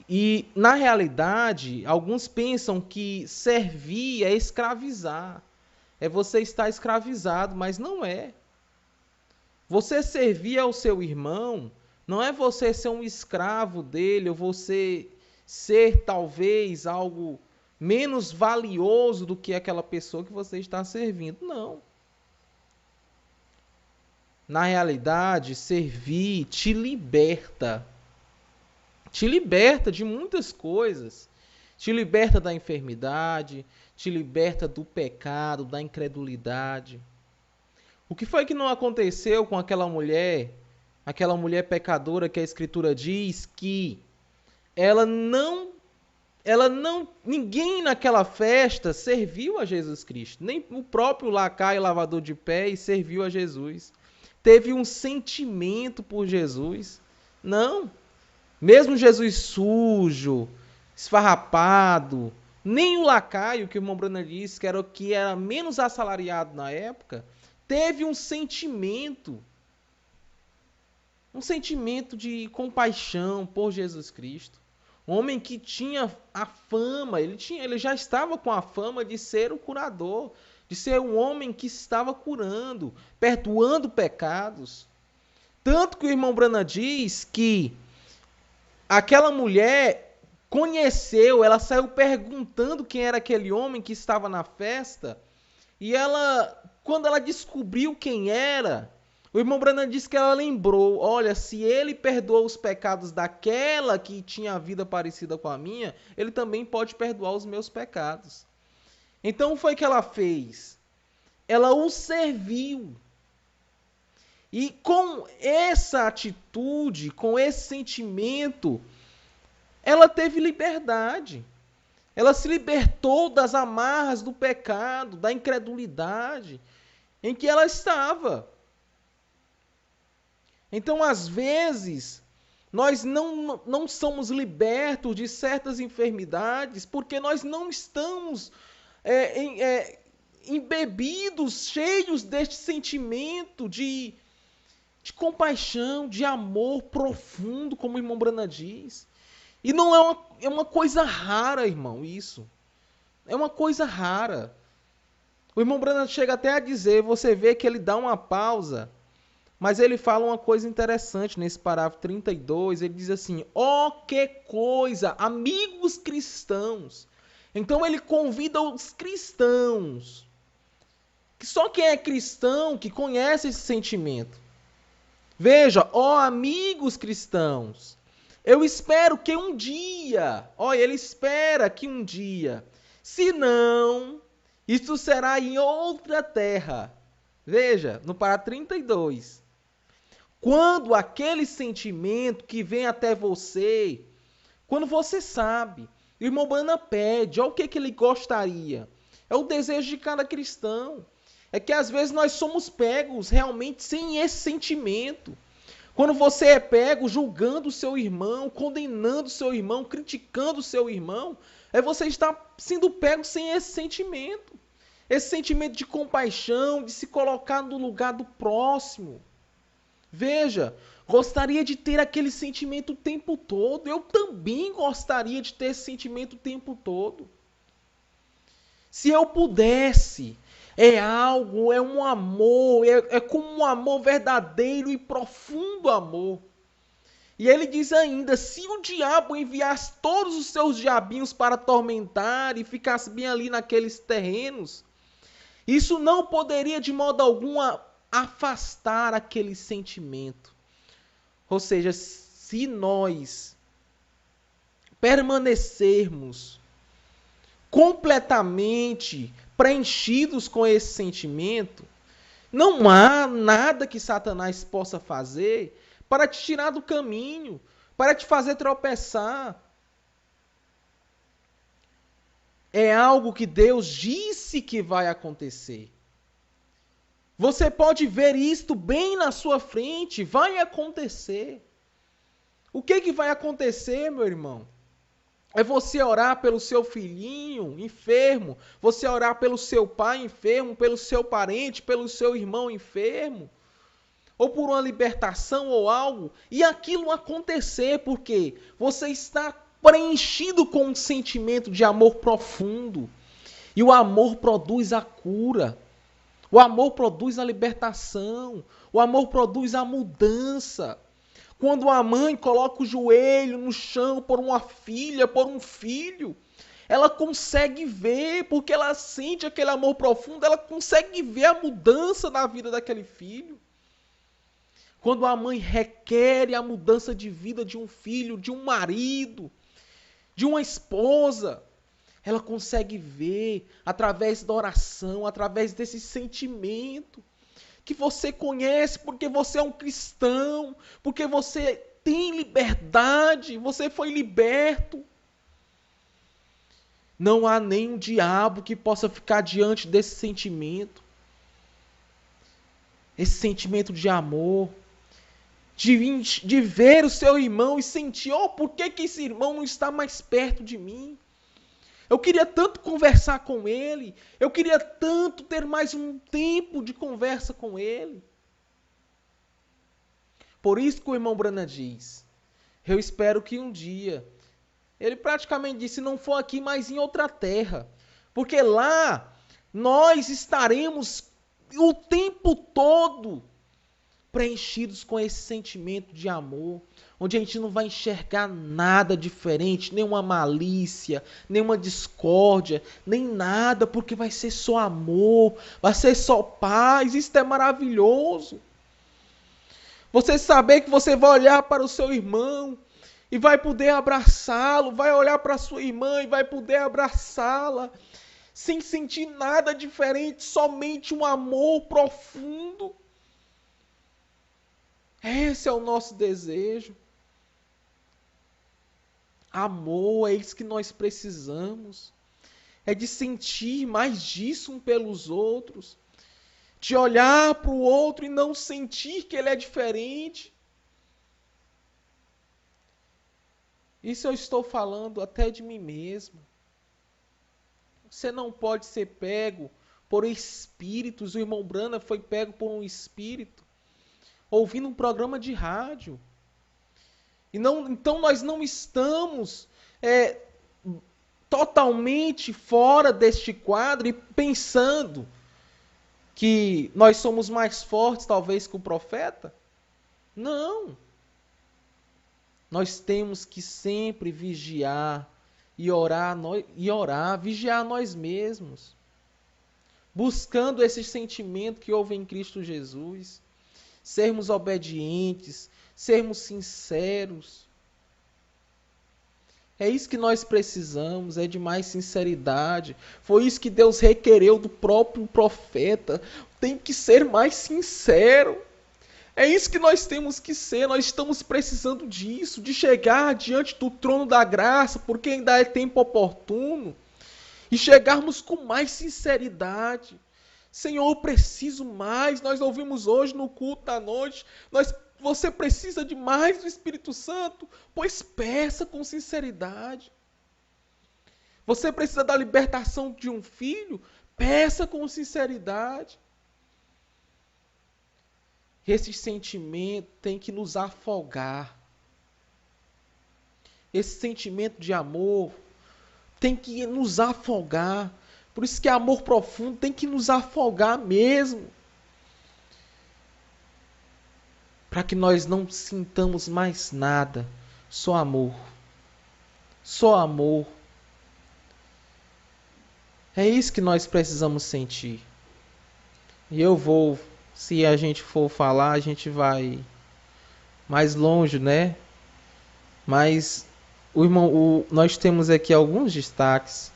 E, na realidade, alguns pensam que servir é escravizar. É você estar escravizado, mas não é. Você servir ao seu irmão não é você ser um escravo dele, ou você ser talvez algo menos valioso do que aquela pessoa que você está servindo. Não. Na realidade, servir te liberta. Te liberta de muitas coisas. Te liberta da enfermidade, te liberta do pecado, da incredulidade. O que foi que não aconteceu com aquela mulher pecadora que a Escritura diz que ninguém naquela festa serviu a Jesus Cristo, nem o próprio lacaio lavador de pés serviu a Jesus. Teve um sentimento por Jesus. Não. Mesmo Jesus sujo, esfarrapado, nem o lacaio, que o irmão Brana disse, que era menos assalariado na época, teve um sentimento de compaixão por Jesus Cristo. Um homem que tinha a fama, ele já estava com a fama de ser o curador, de ser um homem que estava curando, perdoando pecados. Tanto que o irmão Brana diz que aquela mulher ela saiu perguntando quem era aquele homem que estava na festa, e quando ela descobriu quem era, o irmão Branham disse que ela lembrou, olha, se ele perdoou os pecados daquela que tinha a vida parecida com a minha, ele também pode perdoar os meus pecados. Então foi o que ela fez. Ela o serviu. E com essa atitude, com esse sentimento, ela teve liberdade. Ela se libertou das amarras do pecado, da incredulidade em que ela estava. Então, às vezes, nós não somos libertos de certas enfermidades porque nós não estamos embebidos, cheios deste sentimento de compaixão, de amor profundo, como o irmão Brana diz. E não é uma coisa rara, irmão, isso. É uma coisa rara. O irmão Brana chega até a dizer, você vê que ele dá uma pausa, mas ele fala uma coisa interessante nesse parágrafo 32, ele diz assim, que coisa, amigos cristãos. Então ele convida os cristãos, que só quem é cristão que conhece esse sentimento. Veja, amigos cristãos, eu espero que um dia, ele espera que um dia, se não, isso será em outra terra. Veja, no parágrafo 32, quando aquele sentimento que vem até você, quando você sabe, o irmão Brana pede, olha o que ele gostaria, é o desejo de cada cristão, é que às vezes nós somos pegos realmente sem esse sentimento. Quando você é pego julgando o seu irmão, condenando o seu irmão, criticando o seu irmão, você está sendo pego sem esse sentimento. Esse sentimento de compaixão, de se colocar no lugar do próximo. Veja, gostaria de ter aquele sentimento o tempo todo. Eu também gostaria de ter esse sentimento o tempo todo. Se eu pudesse, é um amor, é como um amor verdadeiro e profundo amor. E ele diz ainda, se o diabo enviasse todos os seus diabinhos para atormentar e ficasse bem ali naqueles terrenos, isso não poderia de modo algum afastar aquele sentimento. Ou seja, se nós permanecermos completamente preenchidos com esse sentimento, não há nada que Satanás possa fazer para te tirar do caminho, para te fazer tropeçar. É algo que Deus disse que vai acontecer. Você pode ver isto bem na sua frente, vai acontecer. O que vai acontecer, meu irmão? É você orar pelo seu filhinho enfermo, você orar pelo seu pai enfermo, pelo seu parente, pelo seu irmão enfermo, ou por uma libertação ou algo, e aquilo acontecer, porque você está preenchido com um sentimento de amor profundo. E o amor produz a cura. O amor produz a libertação. O amor produz a mudança. Quando a mãe coloca o joelho no chão por uma filha, por um filho, ela consegue ver, porque ela sente aquele amor profundo, ela consegue ver a mudança na vida daquele filho. Quando a mãe requer a mudança de vida de um filho, de um marido, de uma esposa, ela consegue ver através da oração, através desse sentimento que você conhece, porque você é um cristão, porque você tem liberdade, você foi liberto. Não há nenhum diabo que possa ficar diante desse sentimento. Esse sentimento de amor, de ver o seu irmão e sentir, por que esse irmão não está mais perto de mim? Eu queria tanto conversar com ele. Eu queria tanto ter mais um tempo de conversa com ele. Por isso que o irmão Branham diz, eu espero que um dia, ele praticamente disse, se não for aqui, mas em outra terra. Porque lá, nós estaremos o tempo todo preenchidos com esse sentimento de amor, onde a gente não vai enxergar nada diferente, nenhuma malícia, nenhuma discórdia, nem nada, porque vai ser só amor, vai ser só paz. Isso é maravilhoso. Você saber que você vai olhar para o seu irmão e vai poder abraçá-lo, vai olhar para a sua irmã e vai poder abraçá-la, sem sentir nada diferente, somente um amor profundo. Esse é o nosso desejo. Amor, é isso que nós precisamos. É de sentir mais disso um pelos outros. De olhar para o outro e não sentir que ele é diferente. Isso eu estou falando até de mim mesmo. Você não pode ser pego por espíritos. O irmão Branham foi pego por um espírito ouvindo um programa de rádio. Então nós não estamos totalmente fora deste quadro e pensando que nós somos mais fortes talvez que o profeta. Não. Nós temos que sempre vigiar e orar, vigiar nós mesmos, buscando esse sentimento que houve em Cristo Jesus. Sermos obedientes, sermos sinceros. É isso que nós precisamos, é de mais sinceridade. Foi isso que Deus requereu do próprio profeta. Tem que ser mais sincero. É isso que nós temos que ser. Nós estamos precisando disso, de chegar diante do trono da graça, porque ainda é tempo oportuno, e chegarmos com mais sinceridade. Senhor, eu preciso mais. Nós ouvimos hoje no culto da noite. Você precisa de mais do Espírito Santo? Pois peça com sinceridade. Você precisa da libertação de um filho? Peça com sinceridade. esse sentimento tem que nos afogar. Esse sentimento de amor tem que nos afogar. Por isso que amor profundo tem que nos afogar mesmo. Para que nós não sintamos mais nada. Só amor. Só amor. É isso que nós precisamos sentir. E eu vou, se a gente for falar, a gente vai mais longe, né? Mas nós temos aqui alguns destaques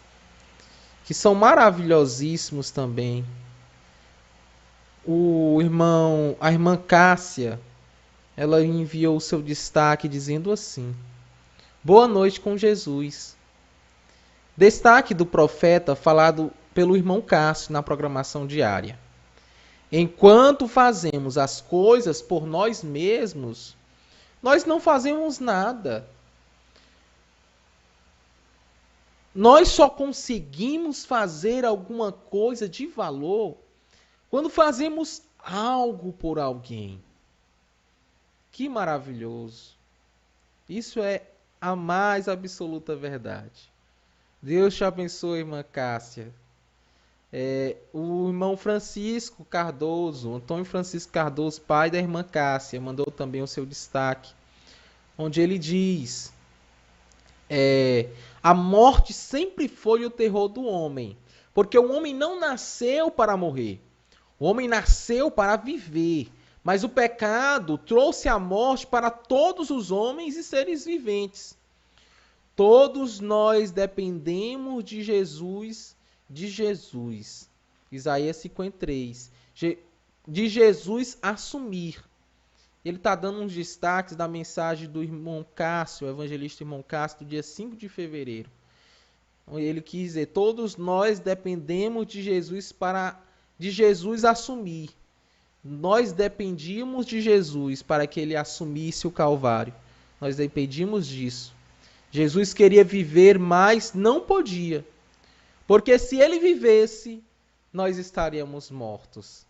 que são maravilhosíssimos também. A irmã Cássia, ela enviou o seu destaque dizendo assim: boa noite com Jesus. Destaque do profeta falado pelo irmão Cássio na programação diária. Enquanto fazemos as coisas por nós mesmos, nós não fazemos nada. Nós só conseguimos fazer alguma coisa de valor quando fazemos algo por alguém. Que maravilhoso. Isso é a mais absoluta verdade. Deus te abençoe, irmã Cássia. O irmão Francisco Cardoso, Antônio Francisco Cardoso, pai da irmã Cássia, mandou também o seu destaque, onde ele diz: a morte sempre foi o terror do homem, porque o homem não nasceu para morrer, o homem nasceu para viver, mas o pecado trouxe a morte para todos os homens e seres viventes. Todos nós dependemos de Jesus, Isaías 53, de Jesus assumir. Ele está dando uns destaques da mensagem do irmão Cássio, o evangelista irmão Cássio, do dia 5 de fevereiro. Ele quis dizer, todos nós dependemos de Jesus assumir. Nós dependíamos de Jesus para que ele assumisse o Calvário. Nós dependíamos disso. Jesus queria viver, mas não podia. Porque se ele vivesse, nós estaríamos mortos.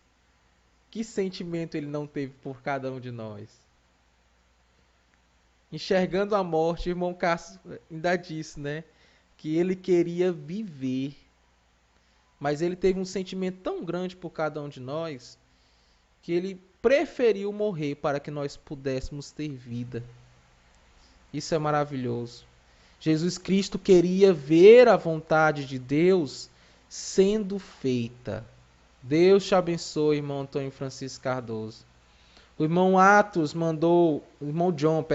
Que sentimento ele não teve por cada um de nós? Enxergando a morte, o irmão Cássio ainda disse, né? Que ele queria viver. Mas ele teve um sentimento tão grande por cada um de nós, que ele preferiu morrer para que nós pudéssemos ter vida. Isso é maravilhoso. Jesus Cristo queria ver a vontade de Deus sendo feita. Deus te abençoe, irmão Antônio Francisco Cardoso. O irmão John,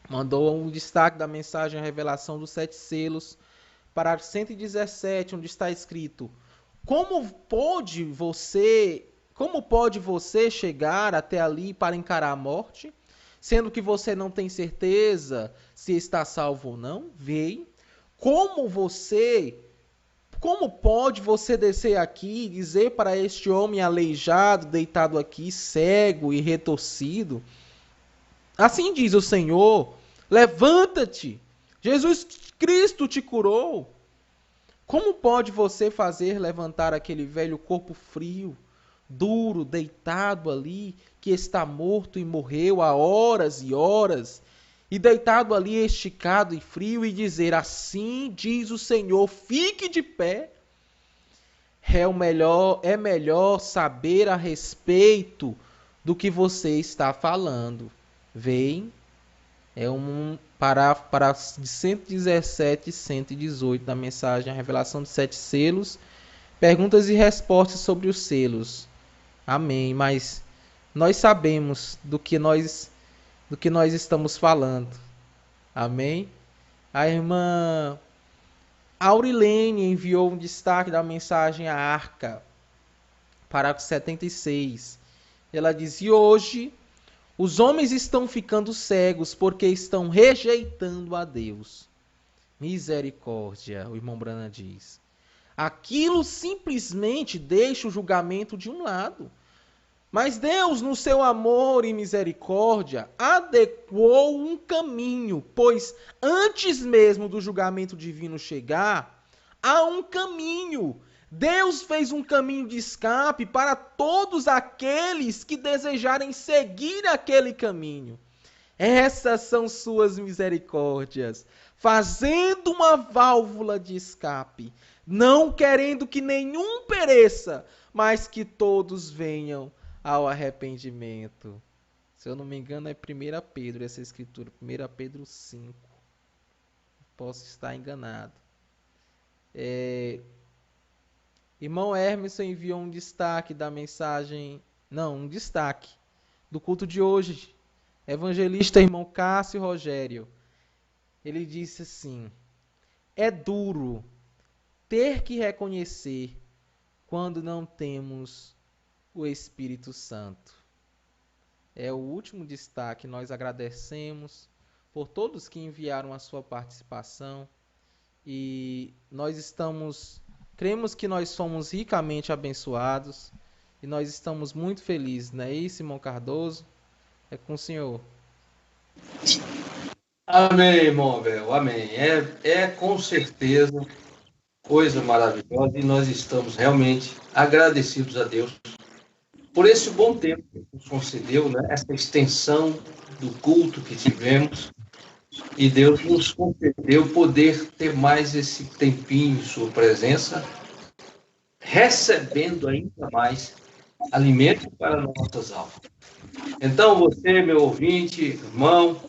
mandou um destaque da mensagem A Revelação dos 7 Selos, parágrafo 117, onde está escrito: como pode você chegar até ali para encarar a morte, sendo que você não tem certeza se está salvo ou não? Vem. Como pode você descer aqui e dizer para este homem aleijado, deitado aqui, cego e retorcido? Assim diz o Senhor: levanta-te, Jesus Cristo te curou. Como pode você fazer levantar aquele velho corpo frio, duro, deitado ali, que está morto e morreu há horas e horas, e deitado ali esticado e frio, e dizer: assim diz o Senhor, fique de pé? É melhor saber a respeito do que você está falando. Vem, é um parágrafo de 117 e 118 da mensagem A Revelação dos 7 Selos, perguntas e respostas sobre os selos. Amém. Mas nós sabemos do que nós estamos falando. Amém? A irmã Aurilene enviou um destaque da mensagem A Arca, parágrafo 76. Ela diz: e hoje os homens estão ficando cegos porque estão rejeitando a Deus. Misericórdia, o irmão Branham diz. Aquilo simplesmente deixa o julgamento de um lado. Mas Deus, no seu amor e misericórdia, adequou um caminho, pois antes mesmo do julgamento divino chegar, há um caminho. Deus fez um caminho de escape para todos aqueles que desejarem seguir aquele caminho. Essas são suas misericórdias, fazendo uma válvula de escape, não querendo que nenhum pereça, mas que todos venham ao arrependimento. Se eu não me engano, é 1 Pedro essa escritura, 1 Pedro 5. Posso estar enganado. Irmão Hermeson enviou um destaque da mensagem, um destaque do culto de hoje. Evangelista irmão Cássio Rogério. Ele disse assim: é duro ter que reconhecer quando não temos o Espírito Santo. É o último destaque. Nós agradecemos por todos que enviaram a sua participação e cremos que nós somos ricamente abençoados e nós estamos muito felizes, não é isso, irmão Cardoso? É com o senhor. Amém, irmão Abel, amém. É com certeza coisa maravilhosa e nós estamos realmente agradecidos a Deus por esse bom tempo que nos concedeu, né? Essa extensão do culto que tivemos, e Deus nos concedeu poder ter mais esse tempinho em sua presença, recebendo ainda mais alimento para nossas almas. Então, você, meu ouvinte, irmão,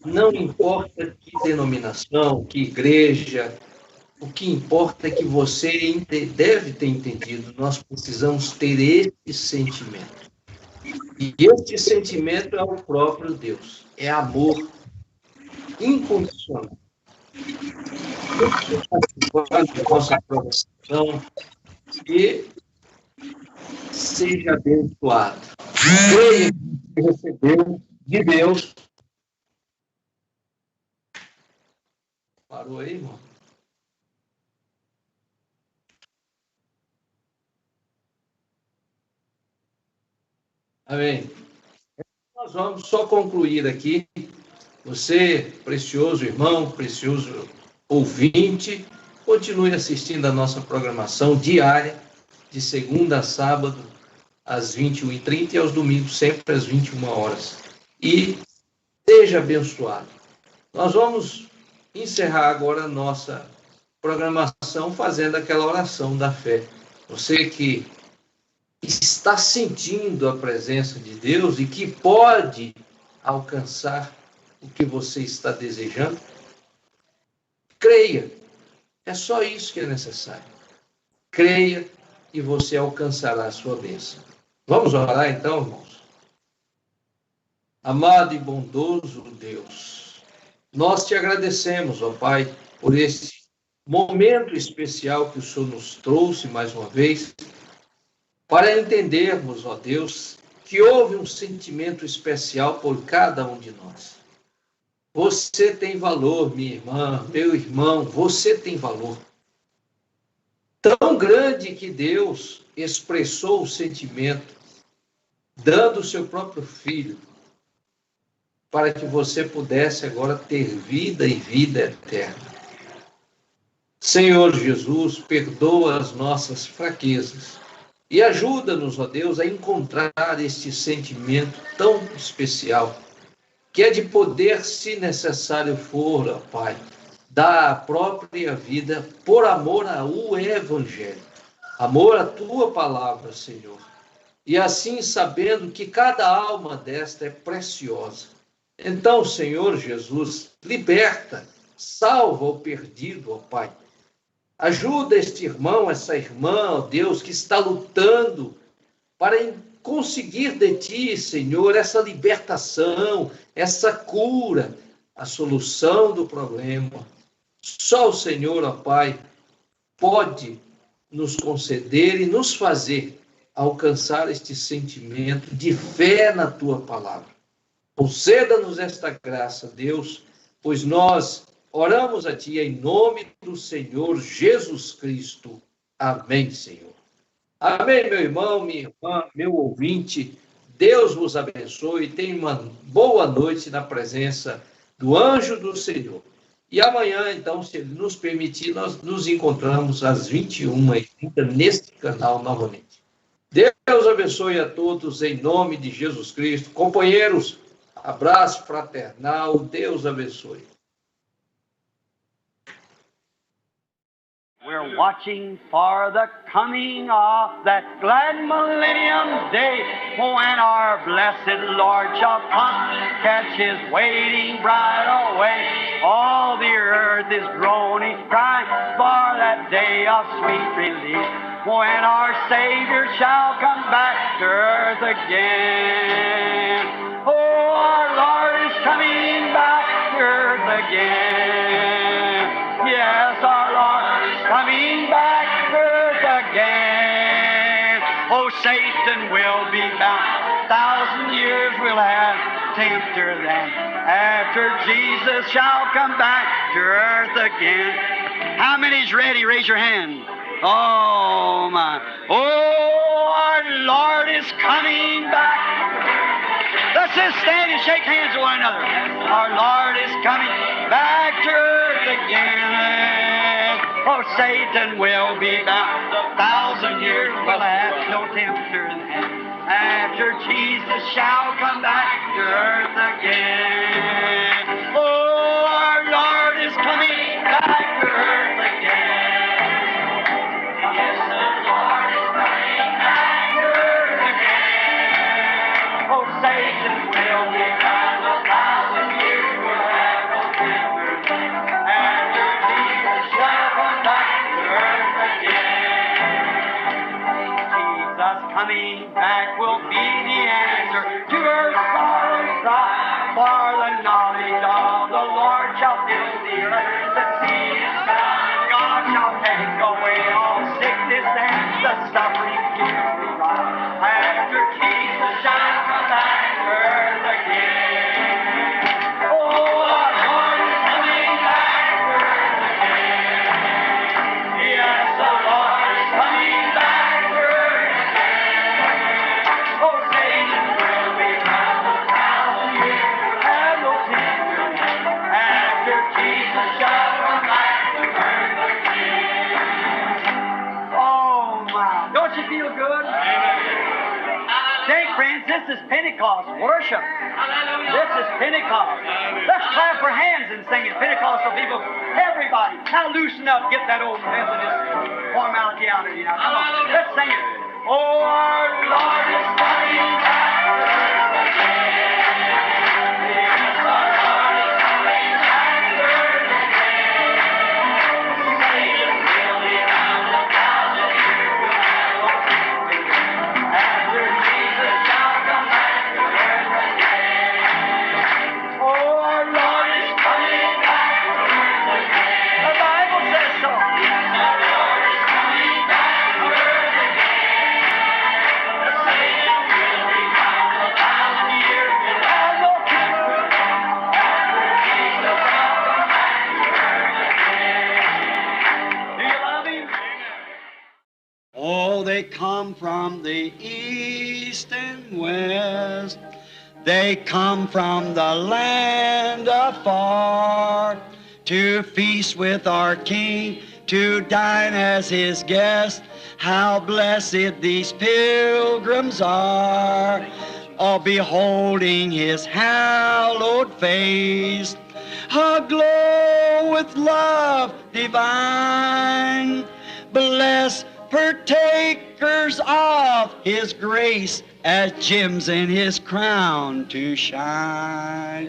não importa que denominação, que igreja, o que importa é que você deve ter entendido, nós precisamos ter esse sentimento. E esse sentimento é o próprio Deus, é amor incondicional. Nossa programação, e seja abençoado. Creia que recebeu de Deus. Parou aí, irmão? Amém. Nós vamos só concluir aqui. Você, precioso irmão, precioso ouvinte, continue assistindo a nossa programação diária, de segunda a sábado, às 21h30 e aos domingos, sempre às 21 horas. E seja abençoado. Nós vamos encerrar agora a nossa programação fazendo aquela oração da fé. Você que está sentindo a presença de Deus e que pode alcançar o que você está desejando, creia. É só isso que é necessário. Creia e você alcançará a sua bênção. Vamos orar então, irmãos? Amado e bondoso Deus, nós te agradecemos, ó Pai, por esse momento especial que o Senhor nos trouxe mais uma vez, para entendermos, ó Deus, que houve um sentimento especial por cada um de nós. Você tem valor, minha irmã, meu irmão, você tem valor. Tão grande que Deus expressou o sentimento, dando o seu próprio Filho, para que você pudesse agora ter vida e vida eterna. Senhor Jesus, perdoa as nossas fraquezas e ajuda-nos, ó Deus, a encontrar este sentimento tão especial, que é de poder, se necessário for, ó Pai, dar a própria vida por amor ao Evangelho, amor à Tua palavra, Senhor. E assim, sabendo que cada alma desta é preciosa. Então, Senhor Jesus, liberta, salva o perdido, ó Pai. Ajuda este irmão, essa irmã, ó Deus, que está lutando para conseguir de Ti, Senhor, essa libertação, essa cura, a solução do problema. Só o Senhor, ó Pai, pode nos conceder e nos fazer alcançar este sentimento de fé na Tua palavra. Conceda-nos esta graça, Deus, pois nós oramos a Ti em nome do Senhor Jesus Cristo. Amém, Senhor. Amém, meu irmão, minha irmã, meu ouvinte. Deus vos abençoe. Tenha uma boa noite na presença do anjo do Senhor. E amanhã, então, se ele nos permitir, nós nos encontramos às 21h30 neste canal novamente. Deus abençoe a todos em nome de Jesus Cristo. Companheiros, abraço fraternal, Deus abençoe. We're watching for the coming of that glad millennium day, when our blessed Lord shall come, catch his waiting bride away. All the earth is groaning, crying for that day of sweet release, when our Savior shall come back to earth again. Oh, our Lord is coming back to earth again. Yes, our Lord is coming back to earth again. Oh, Satan will be bound, 1,000 years will have tempter then, after Jesus shall come back to earth again. How many's ready? Raise your hand. Oh, my. Oh, our Lord is coming back. Let's just stand and shake hands with one another. Our Lord is coming back to earth again. Oh, Satan will be bound, 1,000 years will have no tempter then, after Jesus shall come back to earth again. Oh, our Lord is coming back to earth again. Yes, the Lord is coming back to earth again. Oh, Satan will be bound, 1,000 years will have no tempter then, after Jesus shall come back to earth again. Jesus coming back will be the answer to her sorrow cry, for the knowledge of the Lord shall fill the earth. The sea is found, God shall take away all sickness and the suffering tears we cry, after Jesus shall come back to earth again. Oh, our Lord is coming back to earth again. Yes, the Lord is coming back to earth again. Oh, Satan will be bound, 1,000 years will have no tempter then, after Jesus shall come back to earth again. Oh, my. Don't you feel good? Say, friends, this is Pentecost worship. This is Pentecost. Let's clap our hands and sing it. Pentecostal people, everybody, now loosen up, get that old Methodist formality out of you now. Come on, let's sing it. Oh, our Lord is coming back to earth again. Yes, our Lord is coming back to earth again. Satan will be bound, 1,000 years will have no tempter then, after Jesus shall come back to earth again. Oh, our Lord is coming back to earth again. The Bible says so. Yes, our Lord is coming back to earth again. Satan will be bound, 1,000 years will have no tempter then, after Jesus shall come back to earth again. Do you love him? Oh, they come from the east and west. They come from the land afar to feast with our King, to dine as his guests. How blessed these pilgrims are, all beholding his hallowed face, aglow with love divine. Blessed partakers of his grace, as gems in his crown to shine.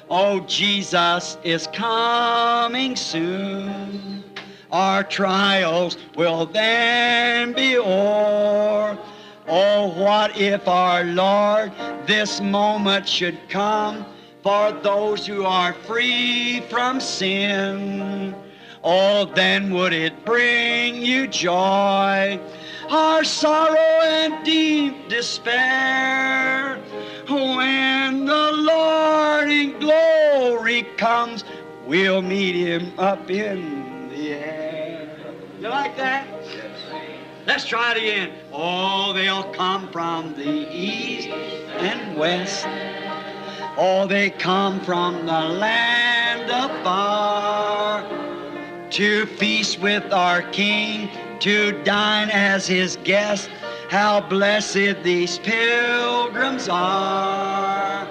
Oh, Jesus is coming soon. Our trials will then be o'er. Oh, what if our Lord this moment should come for those who are free from sin? Oh, then would it bring you joy, our sorrow and deep despair, when the Lord in glory comes, we'll meet him up in the air. You like that? Let's try it again. Oh, they'll come from the east and west. Oh, they come from the land afar to feast with our King, to dine as his guest. How blessed these pilgrims are,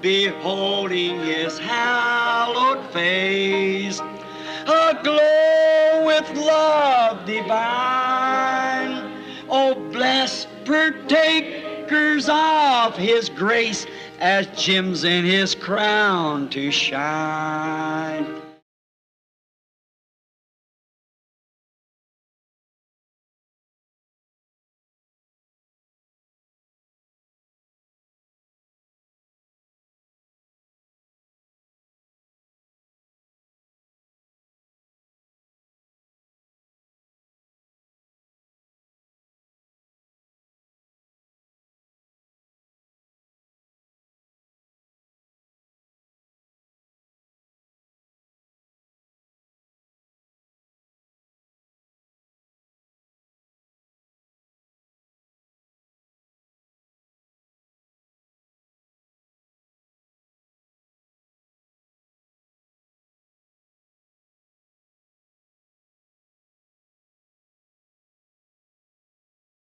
beholding his hallowed face, aglow with love divine. Oh, blessed partakers of his grace, as gems in his crown to shine.